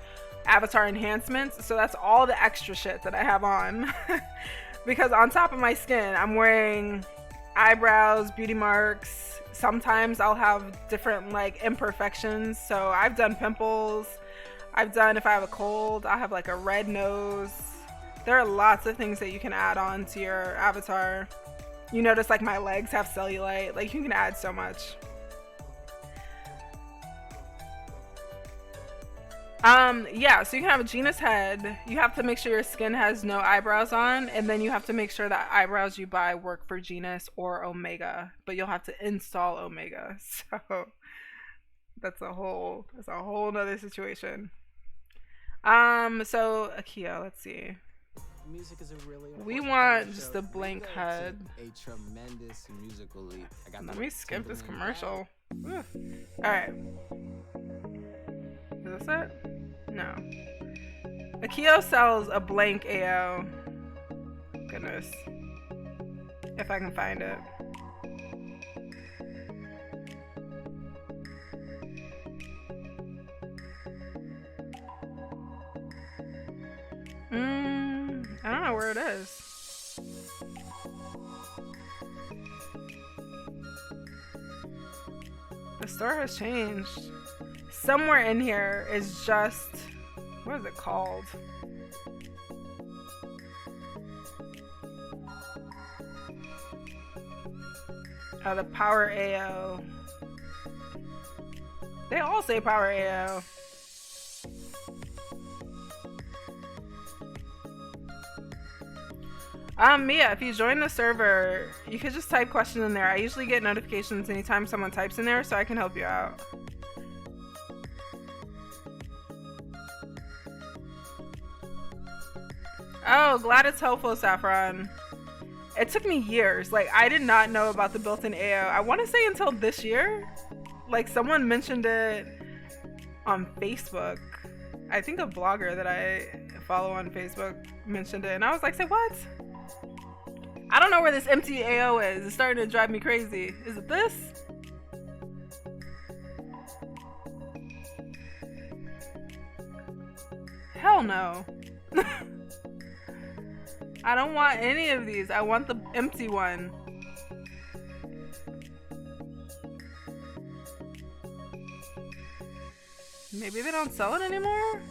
avatar enhancements. So that's all the extra shit that I have on. Because on top of my skin, I'm wearing eyebrows, beauty marks. Sometimes I'll have different like imperfections. So I've done pimples. I've done, if I have a cold, I have like a red nose. There are lots of things that you can add on to your avatar. You notice like my legs have cellulite. Like you can add so much. Yeah, so you can have a genus head. You have to make sure your skin has no eyebrows on, and then you have to make sure that eyebrows you buy work for genus or omega, but you'll have to install omega. So that's a whole nother situation. So Akio, let's see. Music is a really we want just a blank HUD. A tremendous musical leap. Let me skip this commercial. All right. Is this it? No. Akio sells a blank AO. Goodness. If I can find it. I don't know where it is. The store has changed. Somewhere in here is just, what is it called? Oh, the Power AO. They all say Power AO. Mia, if you join the server, you could just type question in there. I usually get notifications anytime someone types in there, so I can help you out. Oh, glad it's helpful, Saffron. It took me years. Like, I did not know about the built-in AO. I want to say until this year. Like, someone mentioned it on Facebook. I think a blogger that I follow on Facebook mentioned it, and I was like, say what? I don't know where this empty AO is. It's starting to drive me crazy. Is it this? Hell no. I don't want any of these. I want the empty one. Maybe they don't sell it anymore?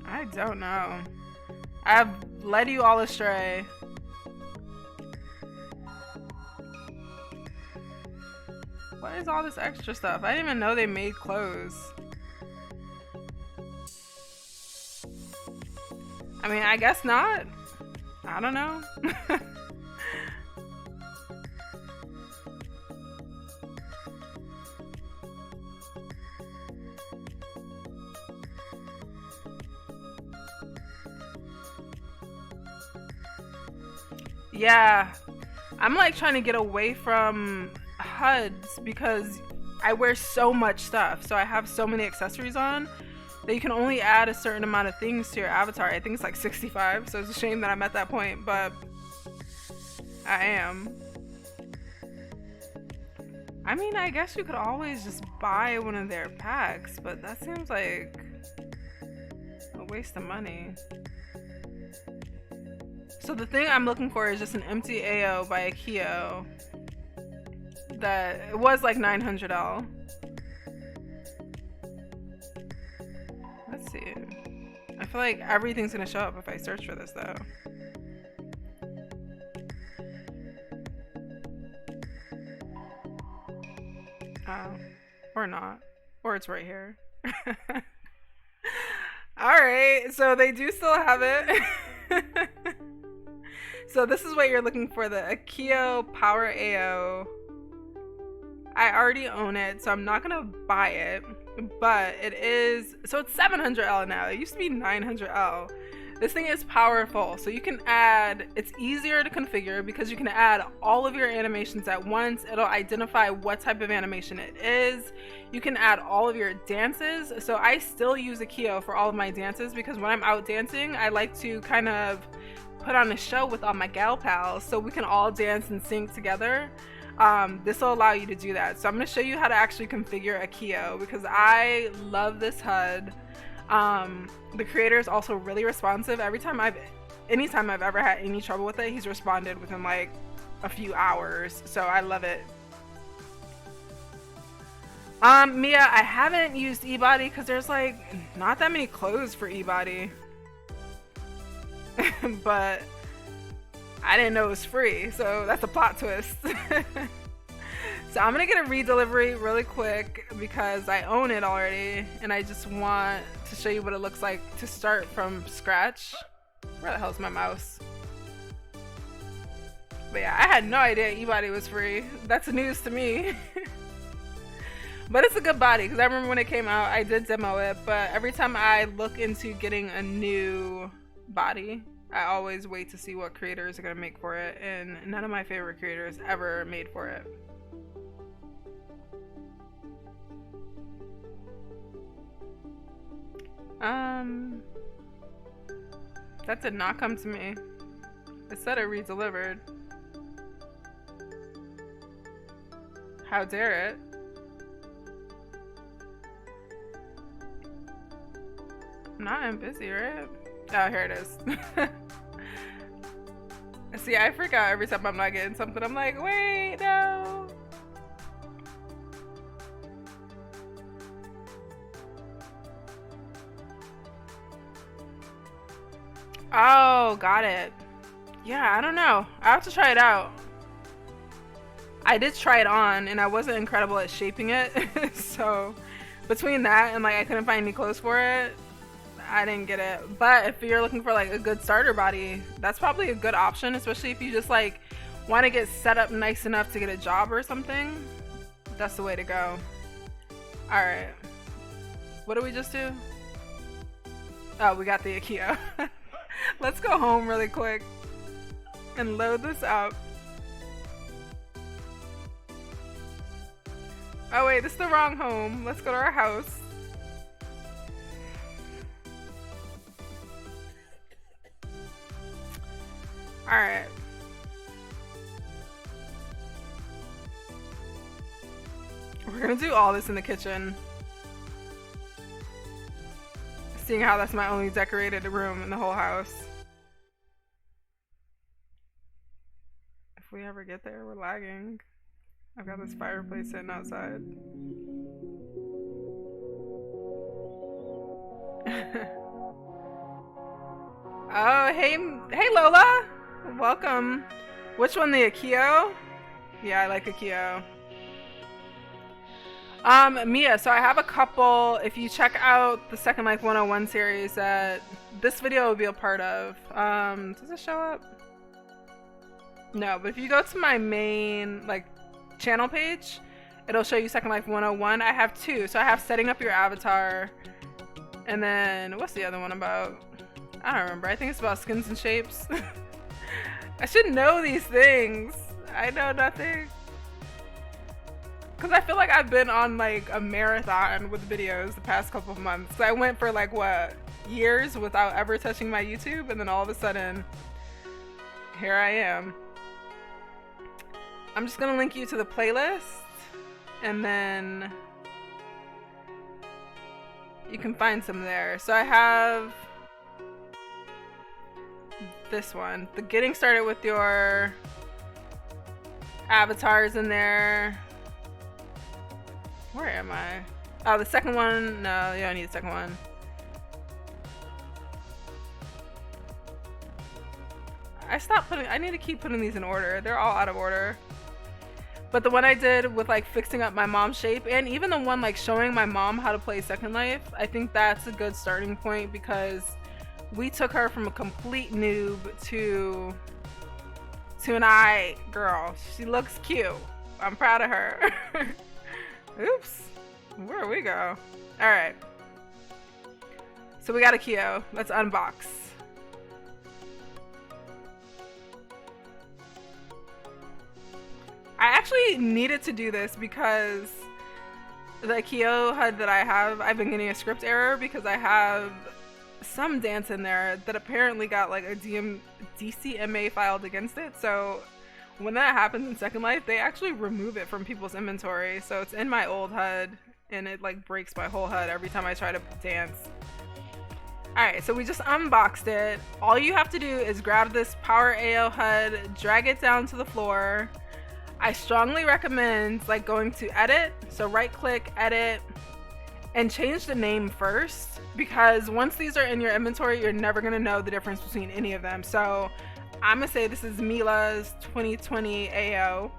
I don't know. I've led you all astray. What is all this extra stuff? I didn't even know they made clothes. I mean, I guess not. I don't know. Yeah, I'm like trying to get away from HUDs because I wear so much stuff. So I have so many accessories on that you can only add a certain amount of things to your avatar. I think it's like 65, so it's a shame that I'm at that point, but I am. I mean, I guess you could always just buy one of their packs, but that seems like a waste of money. So the thing I'm looking for is just an empty AO by Akio. That it was like 900L. Let's see. I feel like everything's gonna show up if I search for this though. Oh, or not. Or it's right here. Alright, so they do still have it. So this is what you're looking for, the Akio Power AO. I already own it, so I'm not gonna buy it, but it is, so it's 700L now. It used to be 900L. This thing is powerful, so you can add, it's easier to configure because you can add all of your animations at once. It'll identify what type of animation it is. You can add all of your dances. So I still use Akio for all of my dances because when I'm out dancing, I like to kind of put on a show with all my gal pals so we can all dance and sing together. This will allow you to do that. So I'm going to show you how to actually configure Akio because I love this HUD. The creator is also really responsive. Anytime I've ever had any trouble with it, he's responded within like a few hours. So I love it. Mia, I haven't used eBody because there's like not that many clothes for eBody. But I didn't know it was free, so that's a plot twist. So I'm gonna get a redelivery really quick because I own it already and I just want to show you what it looks like to start from scratch. Where the hell's my mouse? But yeah, I had no idea eBody was free. That's news to me. But it's a good body because I remember when it came out I did demo it, but every time I look into getting a new body, I always wait to see what creators are gonna make for it, and none of my favorite creators ever made for it. That did not come to me. It said it redelivered. How dare it? I'm busy, right? Oh, here it is. See, I freak out every time I'm not getting something. I'm like, wait, no. Oh, got it. Yeah, I don't know. I have to try it out. I did try it on and I wasn't incredible at shaping it. So between that and like I couldn't find any clothes for it, I didn't get it. But if you're looking for like a good starter body, that's probably a good option, especially if you just like want to get set up nice enough to get a job or something. That's the way to go. All right, what did we just do? Oh, we got the Akio. Let's go home really quick. and load this up. Oh wait, this is the wrong home. Let's go to our house. Alright. We're gonna do all this in the kitchen. Seeing how that's my only decorated room in the whole house. If we ever get there, we're lagging. I've got this fireplace sitting outside. Oh, hey Lola! Welcome. Which one, the Akio? Yeah, I like Akio. Mia, so I have a couple, if you check out the Second Life 101 series that this video will be a part of. Does it show up? No, but if you go to my main, like, channel page, it'll show you Second Life 101. I have two. So I have setting up your avatar, and then, what's the other one about? I don't remember. I think it's about skins and shapes. I should know these things. I know nothing. Because I feel like I've been on like a marathon with videos the past couple of months. So I went for like, what, years without ever touching my YouTube, and then all of a sudden, here I am. I'm just gonna link you to the playlist, and then you can find some there. So I have this one, the getting started with your avatars in there. Where am I? Oh, the second one. No, you don't need the second one. I need to keep putting these in order. They're all out of order. But the one I did with like fixing up my mom's shape, and even the one like showing my mom how to play Second Life, I think that's a good starting point, because we took her from a complete noob to an eye girl. She looks cute. I'm proud of her. Oops. Where'd we go? Alright. So we got Akio. Let's unbox. I actually needed to do this because the Akio HUD that I have, I've been getting a script error because I have some dance in there that apparently got like a DCMA filed against it. So when that happens in Second Life, they actually remove it from people's inventory. So it's in my old HUD, and it like breaks my whole HUD every time I try to dance. Alright, so we just unboxed it. All you have to do is grab this Power AO HUD, drag it down to the floor. I strongly recommend like going to edit, so right click, edit, and change the name first, because once these are in your inventory, you're never gonna know the difference between any of them. So I'm gonna say this is Meela's 2020 AO.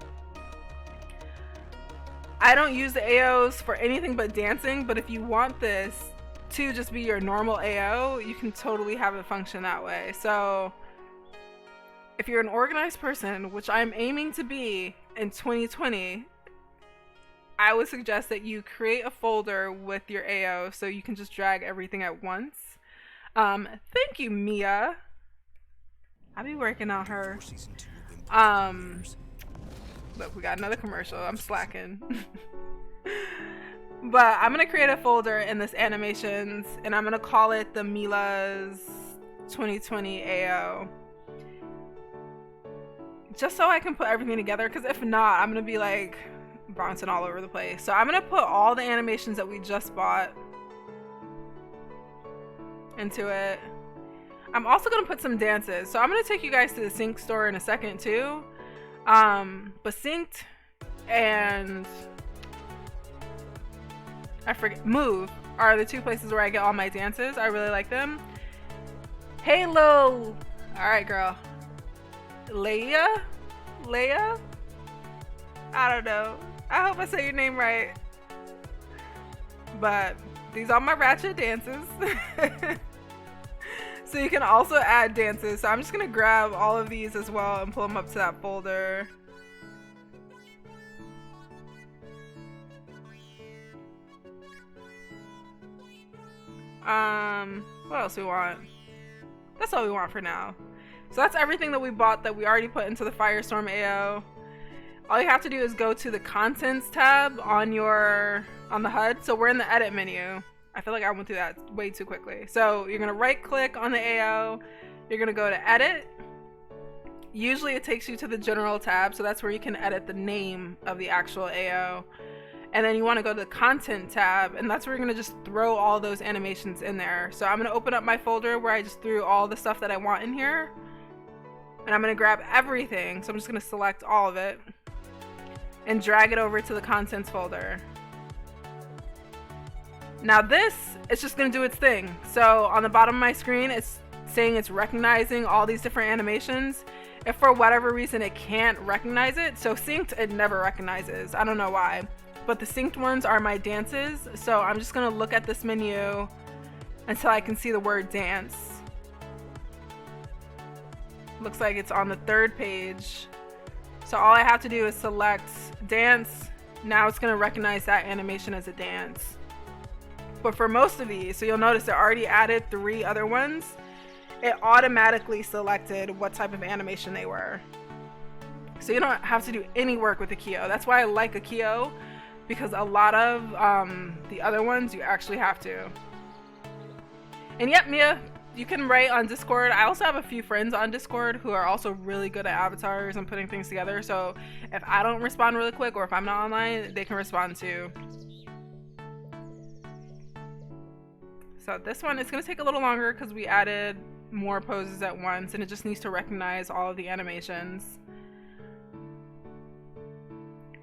I don't use the AOs for anything but dancing, but if you want this to just be your normal AO, you can totally have it function that way. So if you're an organized person, which I'm aiming to be in 2020, I would suggest that you create a folder with your AO so you can just drag everything at once. Thank you, Mia. I'll be working on her. Look, we got another commercial. I'm slacking. But I'm gonna create a folder in this animations, and I'm gonna call it the Meela's 2020 AO. Just so I can put everything together, because if not, I'm gonna be like bouncing all over the place. So I'm gonna put all the animations that we just bought into it. I'm also gonna put some dances. So I'm gonna take you guys to the Sync store in a second too. But Synced and I forget, Move are the two places where I get all my dances. I really like them. Halo. All right, girl. Leia? I don't know. I hope I say your name right. But these are my ratchet dances. So you can also add dances. So I'm just gonna grab all of these as well and pull them up to that folder. What else we want? That's all we want for now. So that's everything that we bought that we already put into the Firestorm AO. All you have to do is go to the Contents tab on the HUD. So we're in the Edit menu. I feel like I went through that way too quickly. So you're gonna right click on the AO. You're gonna go to Edit. Usually it takes you to the General tab, so that's where you can edit the name of the actual AO. And then you want to go to the Content tab, and that's where you're gonna just throw all those animations in there. So I'm gonna open up my folder where I just threw all the stuff that I want in here. And I'm gonna grab everything. So I'm just gonna select all of it and drag it over to the Contents folder. Now this, it's just gonna do its thing. So on the bottom of my screen, it's saying it's recognizing all these different animations. If for whatever reason it can't recognize it, so synced, it never recognizes. I don't know why. But the synced ones are my dances. So I'm just gonna look at this menu until I can see the word dance. Looks like it's on the 3rd page. So all I have to do is select dance. Now it's gonna recognize that animation as a dance. But for most of these, so you'll notice it already added 3 other ones. It automatically selected what type of animation they were. So you don't have to do any work with Akio. That's why I like Akio, because a lot of the other ones you actually have to. And yep, Mia, you can write on Discord. I also have a few friends on Discord who are also really good at avatars and putting things together. So if I don't respond really quick, or if I'm not online, they can respond too. So this one is going to take a little longer because we added more poses at once, and it just needs to recognize all of the animations.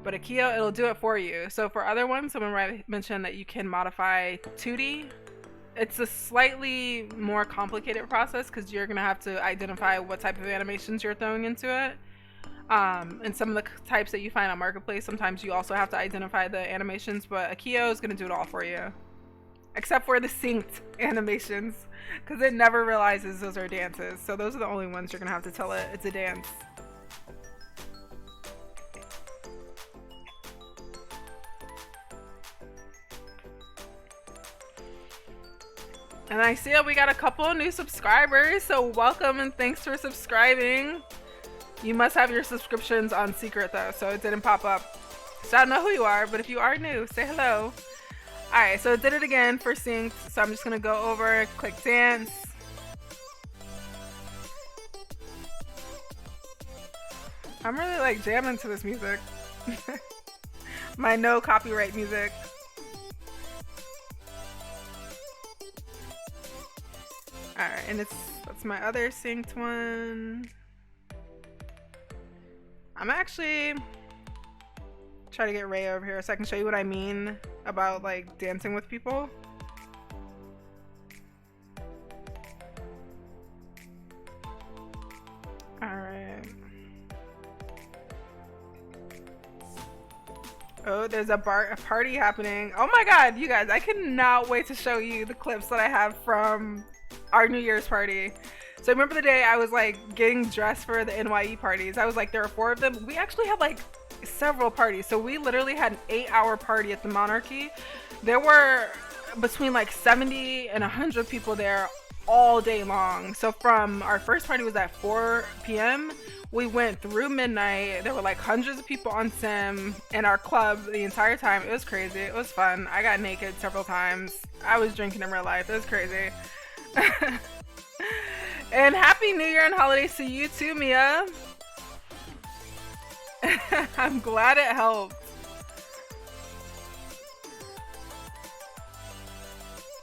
But Akio, it'll do it for you. So for other ones, someone mentioned that you can modify 2D. It's a slightly more complicated process because you're going to have to identify what type of animations you're throwing into it. And some of the types that you find on Marketplace, sometimes you also have to identify the animations, but Akio is going to do it all for you. Except for the synced animations, because it never realizes those are dances. So those are the only ones you're going to have to tell it it's a dance. And I see that we got a couple of new subscribers, so welcome and thanks for subscribing. You must have your subscriptions on secret though, so it didn't pop up. So I don't know who you are, but if you are new, say hello. Alright, so it did it again for synced, so I'm just gonna go over, click dance. I'm really like jamming to this music. My no copyright music. Alright, and that's my other synced one. I'm actually try to get Ray over here so I can show you what I mean about like dancing with people. Alright. Oh, there's a party happening. Oh my god, you guys, I cannot wait to show you the clips that I have from our New Year's party. So I remember the day I was like getting dressed for the NYE parties. I was like, there are 4 of them. We actually had like several parties. So we literally had an 8-hour party at the Monarchy. There were between like 70 and 100 people there all day long. So from our first party was at 4 p.m. We went through midnight. There were like hundreds of people on Sim in our club the entire time. It was crazy. It was fun. I got naked several times. I was drinking in real life. It was crazy. And happy New Year and holidays to you too, Mia. I'm glad it helped.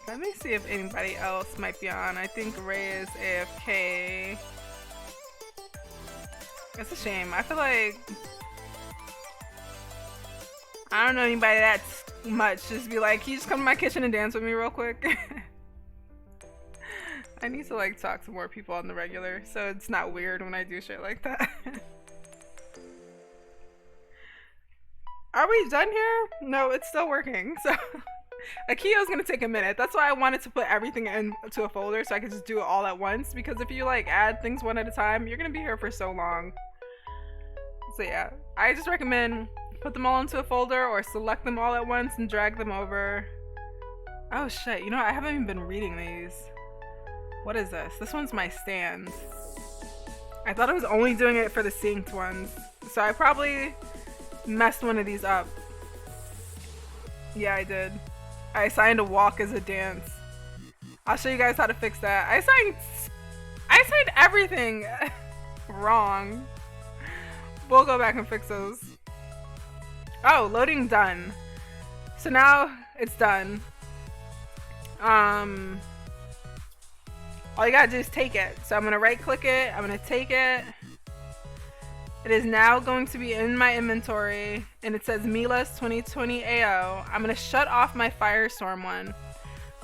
Let me see if anybody else might be on. I think Ray is AFK. It's a shame. I feel like I don't know anybody that much. Just be like, can you just come to my kitchen and dance with me real quick? I need to like talk to more people on the regular so it's not weird when I do shit like that. Are we done here? No, it's still working. So Akio's gonna take a minute. That's why I wanted to put everything into a folder so I could just do it all at once, because if you like add things one at a time, you're gonna be here for so long. So yeah, I just recommend put them all into a folder or select them all at once and drag them over. Oh shit, you know, I haven't even been reading these. What is this? This one's my stands. I thought it was only doing it for the synced ones. So I probably messed one of these up. Yeah, I did. I assigned a walk as a dance. I'll show you guys how to fix that. I assigned everything wrong. We'll go back and fix those. Oh, loading done. So now it's done. All you gotta do is take it. So I'm gonna right click it, I'm gonna take it. It is now going to be in my inventory and it says Meela's 2020 AO. I'm gonna shut off my Firestorm one.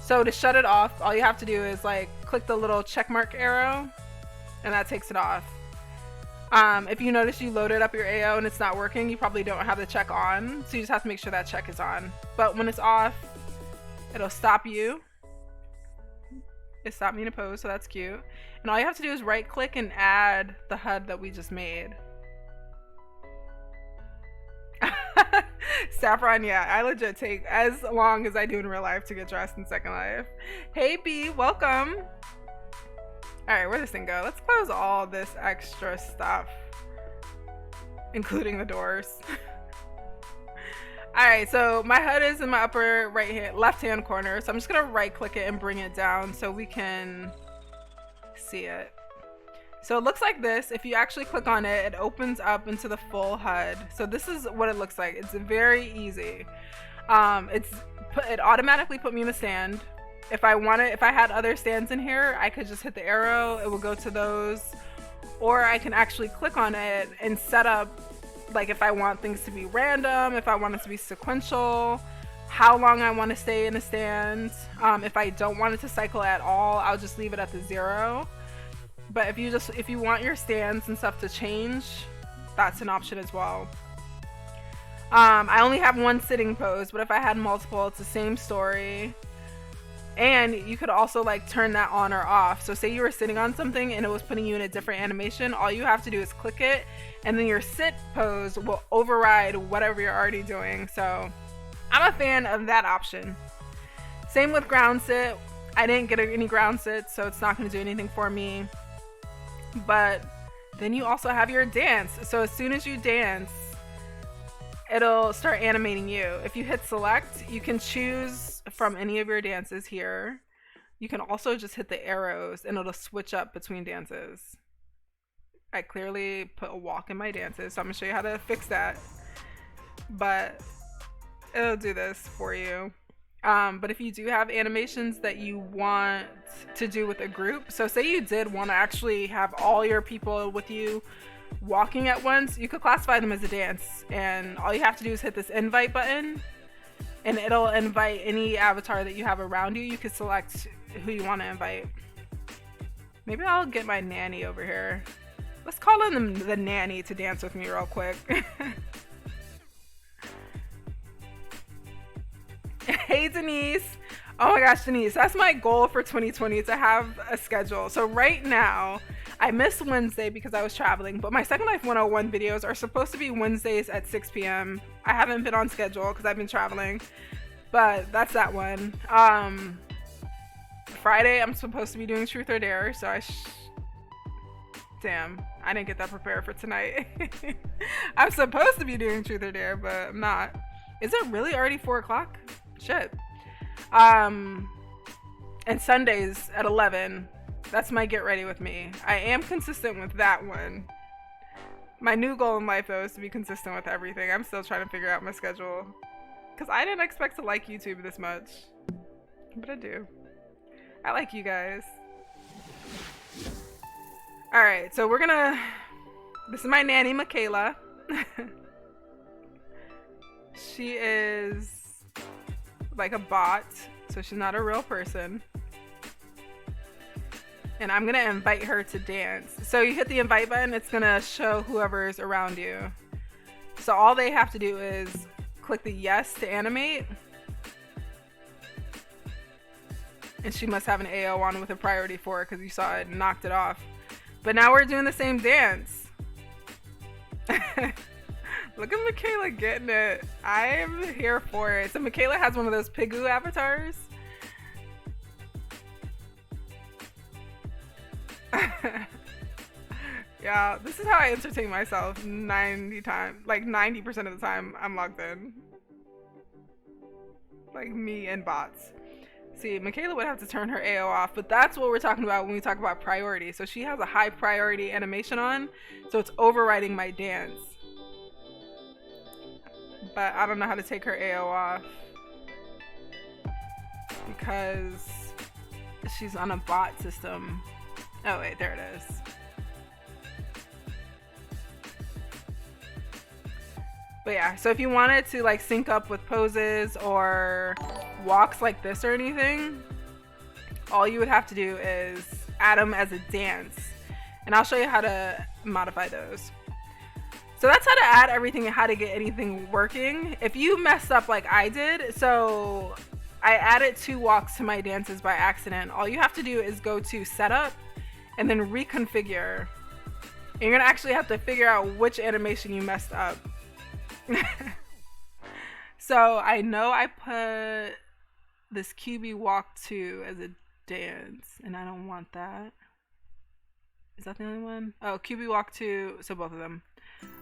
So to shut it off, all you have to do is like click the little check mark arrow and that takes it off. If you notice you loaded up your AO and it's not working, you probably don't have the check on. So you just have to make sure that check is on. But when it's off, it'll stop you. It stopped me in a pose, so that's cute. And all you have to do is right click and add the HUD that we just made. Saffron, yeah, I legit take as long as I do in real life to get dressed in Second Life. Hey B, welcome. Alright, where'd this thing go? Let's close all this extra stuff, including the doors. Alright, so my HUD is in my upper left hand corner, so I'm just gonna right click it and bring it down so we can see it. So it looks like this. If you actually click on it, it opens up into the full HUD. So this is what it looks like. It's very easy. It automatically put me in the stand. If I had other stands in here, I could just hit the arrow, it will go to those. Or I can actually click on it and set up, like if I want things to be random, if I want it to be sequential, how long I want to stay in a stand. If I don't want it to cycle at all, I'll just leave it at the 0. But if you want your stands and stuff to change, that's an option as well. I only have one sitting pose, but if I had multiple, it's the same story. And you could also like turn that on or off. So say you were sitting on something and it was putting you in a different animation, all you have to do is click it and then your sit pose will override whatever you're already doing. So I'm a fan of that option. Same with ground sit. I didn't get any ground sit, so it's not going to do anything for me. But then you also have your dance. So as soon as you dance, it'll start animating you. If you hit select, you can choose from any of your dances here. You can also just hit the arrows and it'll switch up between dances. I clearly put a walk in my dances, so I'm gonna show you how to fix that. But it'll do this for you. But if you do have animations that you want to do with a group, so say you did want to actually have all your people with you walking at once, you could classify them as a dance, and all you have to do is hit this invite button and it'll invite any avatar that you have around you. You can select who you want to invite. Maybe I'll get my nanny over here. Let's call in the nanny to dance with me real quick. Hey Denise. Oh my gosh, Denise, that's my goal for 2020, to have a schedule. So right now I missed Wednesday because I was traveling, but my Second Life 101 videos are supposed to be Wednesdays at 6 p.m. I haven't been on schedule because I've been traveling, but that's that one. Friday I'm supposed to be doing Truth or Dare, so damn, I didn't get that prepared for tonight. I'm supposed to be doing Truth or Dare, but I'm not. Is it really already 4 o'clock? Shit. And Sundays at 11. That's my get ready with me. I am consistent with that one. My new goal in life though is to be consistent with everything. I'm still trying to figure out my schedule, because I didn't expect to like YouTube this much, but I do. I like you guys. Alright, so this is my nanny, Michaela. She is like a bot, so she's not a real person. And I'm gonna invite her to dance. So you hit the invite button, it's gonna show whoever's around you. So all they have to do is click the yes to animate. And she must have an AO on with a priority 4 because you saw it knocked it off. But now we're doing the same dance. Look at Michaela getting it. I am here for it. So Michaela has one of those Pigu avatars. Yeah, this is how I entertain myself 90 times. Like 90% of the time I'm logged in. Like me and bots. See, Michaela would have to turn her AO off, but that's what we're talking about when we talk about priority. So she has a high priority animation on, so it's overriding my dance. But I don't know how to take her AO off because she's on a bot system. Oh wait, there it is. But yeah, so if you wanted to like sync up with poses or walks like this or anything, all you would have to do is add them as a dance. And I'll show you how to modify those. So that's how to add everything and how to get anything working. If you messed up like I did, so I added 2 walks to my dances by accident, all you have to do is go to setup and then reconfigure. And you're gonna actually have to figure out which animation you messed up. So I know I put this QB walk 2 as a dance and I don't want that. Is that the only one? Oh, QB walk 2, so both of them.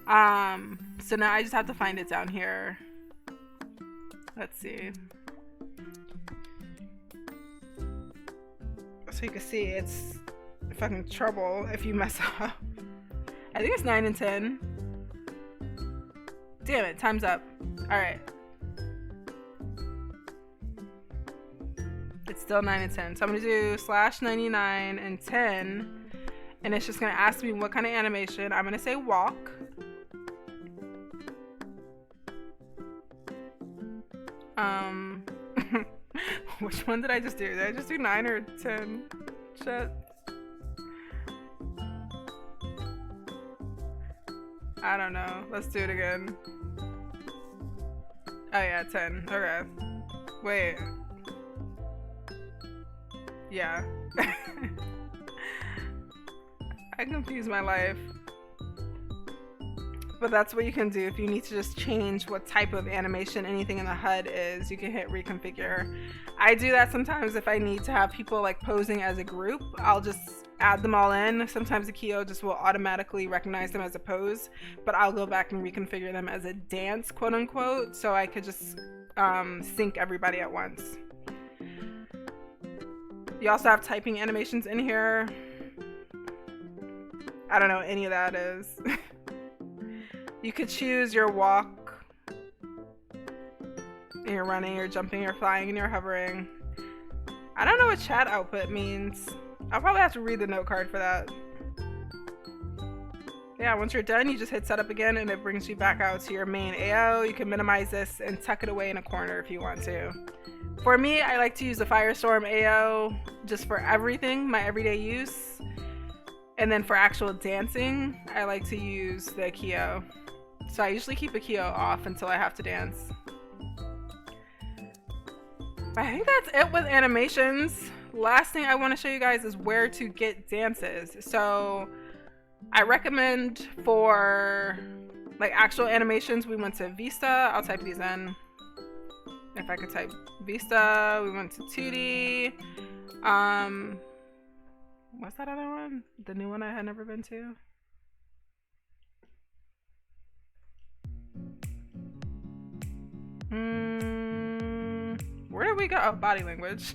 So now I just have to find it down here. Let's see. So you can see it's fucking trouble if you mess up. I think it's 9 and 10. Damn it, time's up. Alright. It's still 9 and 10. So I'm gonna do /99 and 10. And it's just gonna ask me what kind of animation. I'm gonna say walk. Which one did I just do? Did I just do 9 or 10? Shit. I don't know. Let's do it again. Oh yeah, 10. Okay. Wait. Yeah. I confuse my life. But that's what you can do if you need to just change what type of animation anything in the HUD is. You can hit reconfigure. I do that sometimes if I need to have people like posing as a group. I'll just add them all in. Sometimes Akio just will automatically recognize them as a pose, but I'll go back and reconfigure them as a dance, quote unquote, so I could just sync everybody at once. You also have typing animations in here. I don't know what any of that is. You could choose your walk, and you're running, you're jumping, you're flying, and you're hovering. I don't know what chat output means. I'll probably have to read the note card for that. Yeah, once you're done, you just hit setup again and it brings you back out to your main AO. You can minimize this and tuck it away in a corner if you want to. For me, I like to use the Firestorm AO just for everything, my everyday use. And then for actual dancing, I like to use the Akio. So I usually keep Akio off until I have to dance. I think that's it with animations. Last thing I want to show you guys is where to get dances. So I recommend for like actual animations, we went to Vista. I'll type these in. If I could type Vista, we went to 2D. What's that other one? The new one I had never been to? Where did we go? Oh, body language.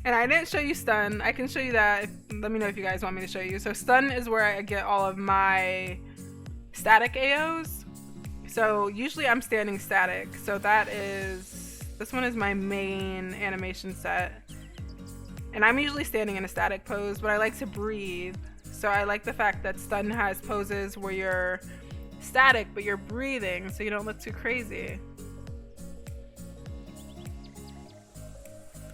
And I didn't show you stun. I can show you that. Let me know if you guys want me to show you. So stun is where I get all of my static AOs. So usually I'm standing static. So that is, this one is my main animation set. And I'm usually standing in a static pose, but I like to breathe. So I like the fact that stun has poses where you're static, but you're breathing, so you don't look too crazy.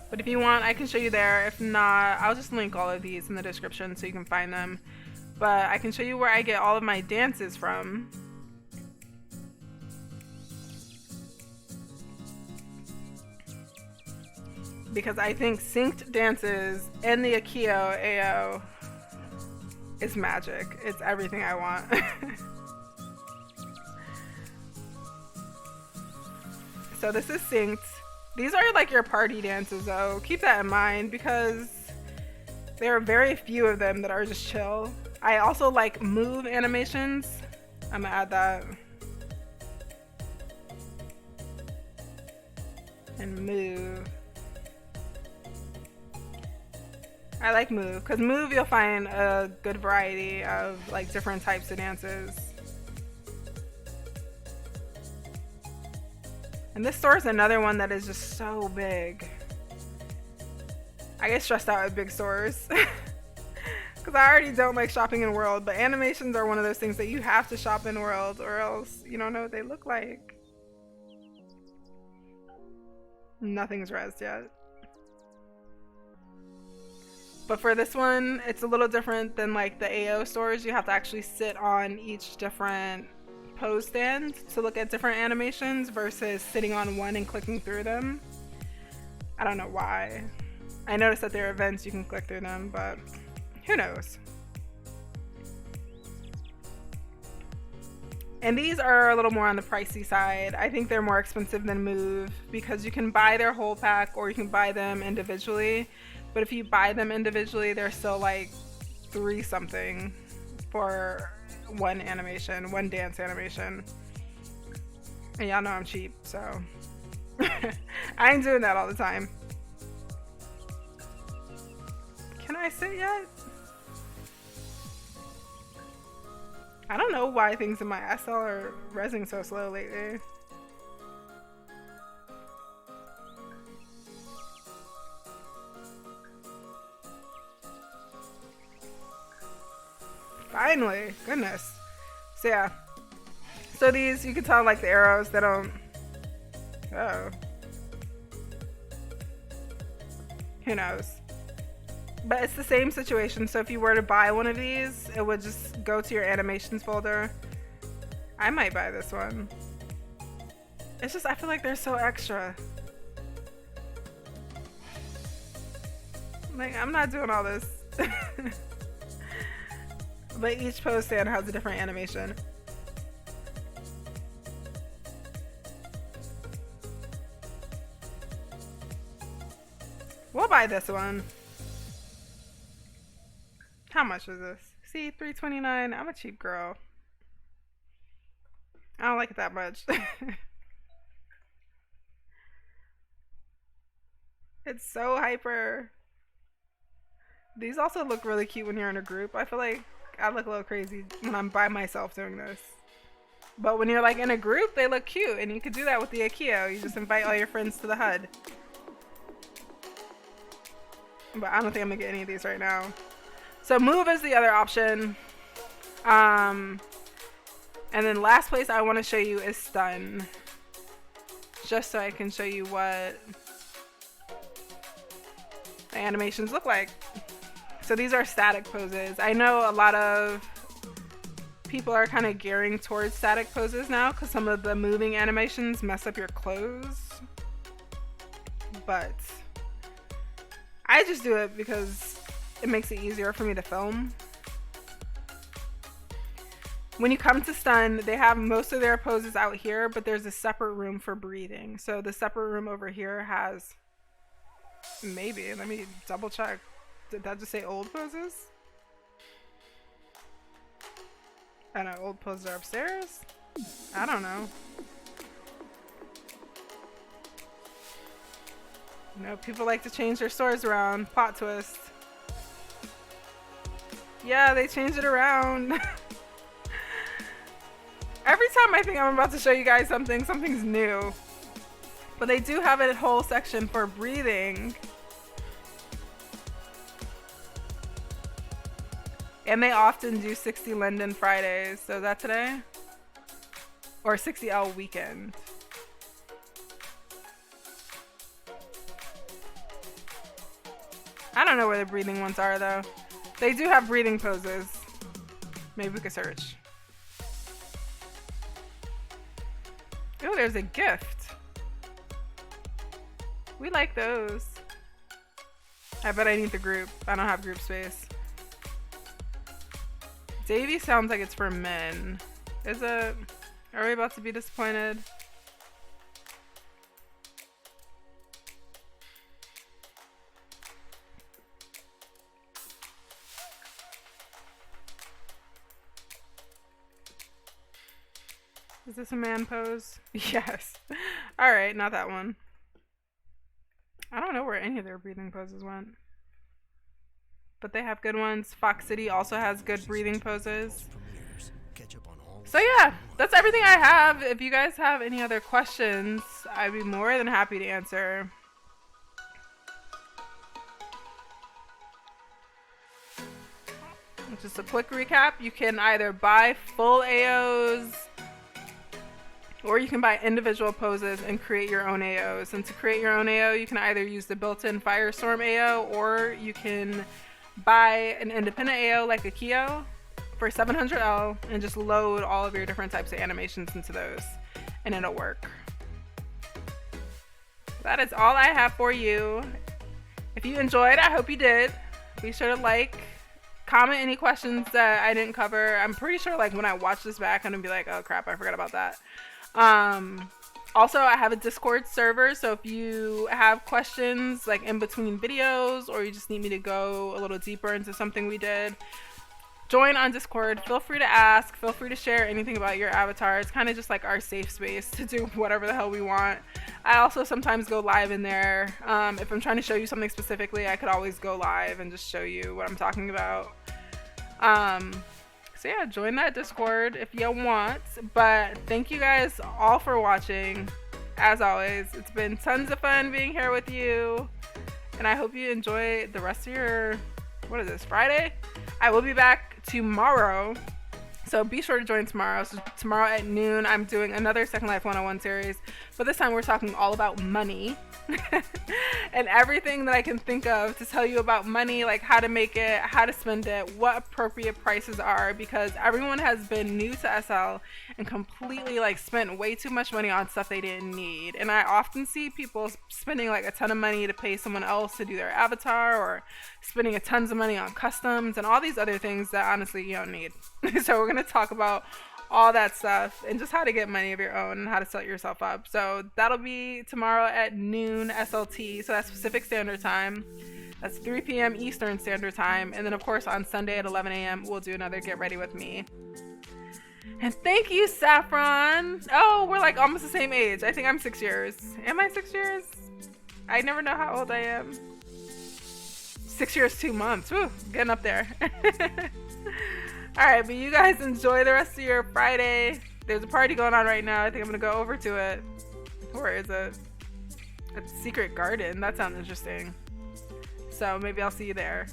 But if you want, I can show you there. If not, I'll just link all of these in the description so you can find them. But I can show you where I get all of my dances from. Because I think synced dances in the Akio AO is magic. It's everything I want. So this is synced. These are like your party dances though. Keep that in mind because there are very few of them that are just chill. I also like move animations. I'm gonna add that. And move. I like move, because move you'll find a good variety of like different types of dances. And this store is another one that is just so big. I get stressed out at big stores. Because I already don't like shopping in World, but animations are one of those things that you have to shop in World or else you don't know what they look like. Nothing's rezzed yet. But for this one, it's a little different than like the AO stores. You have to actually sit on each different pose stand to look at different animations versus sitting on one and clicking through them. I don't know why. I noticed that there are events you can click through them, but who knows? And these are a little more on the pricey side. I think they're more expensive than Move because you can buy their whole pack or you can buy them individually. But if you buy them individually, they're still like $3 something for one animation, one dance animation. And y'all know I'm cheap, so I ain't doing that all the time. Can I sit yet? I don't know why things in my SL are rezzing so slow lately. Finally, goodness. So yeah. So these, you can tell like the arrows, they don't, oh. Who knows? But it's the same situation, so if you were to buy one of these, it would just go to your animations folder. I might buy this one. It's just, I feel like they're so extra. Like, I'm not doing all this. But each pose stand has a different animation. We'll buy this one. How much is this? See, $3.29. I'm a cheap girl. I don't like it that much. It's so hyper. These also look really cute when you're in a group. I feel like I look a little crazy when I'm by myself doing this. But when you're like in a group, they look cute. And you could do that with the Akio. You just invite all your friends to the HUD. But I don't think I'm gonna get any of these right now. So Move is the other option. And then last place I want to show you is Stun. Just so I can show you what the animations look like. So these are static poses. I know a lot of people are kind of gearing towards static poses now because some of the moving animations mess up your clothes. But I just do it because it makes it easier for me to film. When you come to Stun, they have most of their poses out here, but there's a separate room for breathing. So the separate room over here has, maybe, let me double check. Did that just say old poses? I don't know, old poses are upstairs? I don't know. You know, people like to change their stores around. Plot twist. Yeah, they changed it around. Every time I think I'm about to show you guys something, something's new. But they do have a whole section for breathing. And they often do 60 Linden Fridays. So is that today? Or 60L weekend. I don't know where the breathing ones are though. They do have breathing poses. Maybe we could search. Oh, there's a gift. We like those. I bet I need the group. I don't have group space. Davy sounds like it's for men. Is it? Are we about to be disappointed? Is this a man pose? Yes. Alright, not that one. I don't know where any of their breathing poses went. But they have good ones. Fox City also has good breathing poses. So yeah, that's everything I have. If you guys have any other questions, I'd be more than happy to answer. Just a quick recap, you can either buy full AOs or you can buy individual poses and create your own AOs. And to create your own AO, you can either use the built-in Firestorm AO or you can buy an independent AO like Akio for $700 and just load all of your different types of animations into those and it'll work. That is all I have for you. If you enjoyed, I hope you did. Be sure to like, comment any questions that I didn't cover. I'm pretty sure like when I watch this back, I'm gonna be like, oh crap, I forgot about that. Also, I have a Discord server, so if you have questions like in between videos or you just need me to go a little deeper into something we did, join on Discord. Feel free to ask, feel free to share anything about your avatar. It's kind of just like our safe space to do whatever the hell we want. I also sometimes go live in there. If I'm trying to show you something specifically, I could always go live and just show you what I'm talking about. So yeah, join that Discord if you want. But thank you guys all for watching. As always, it's been tons of fun being here with you. And I hope you enjoy the rest of your, what is this, Friday? I will be back tomorrow. So be sure to join tomorrow. So tomorrow at noon, I'm doing another Second Life 101 series. But this time we're talking all about money. And everything that I can think of to tell you about money, like how to make it, how to spend it, what appropriate prices are, because everyone has been new to SL and completely like spent way too much money on stuff they didn't need. And I often see people spending like a ton of money to pay someone else to do their avatar, or spending a tons of money on customs and all these other things that honestly you don't need. So we're going to talk about all that stuff and just how to get money of your own and how to set yourself up. So that'll be tomorrow at noon SLT, so that's Pacific Standard Time. That's 3 p.m. Eastern Standard Time. And then of course on Sunday at 11 a.m. we'll do another Get Ready With Me. And thank you, Saffron. Oh, we're like almost the same age. I think I'm 6 years. Am I 6 years? I never know how old I am. 6 years, 2 months. Woo, getting up there. Alright, but you guys enjoy the rest of your Friday. There's a party going on right now. I think I'm gonna go over to it. Where is it? A secret garden. That sounds interesting. So maybe I'll see you there.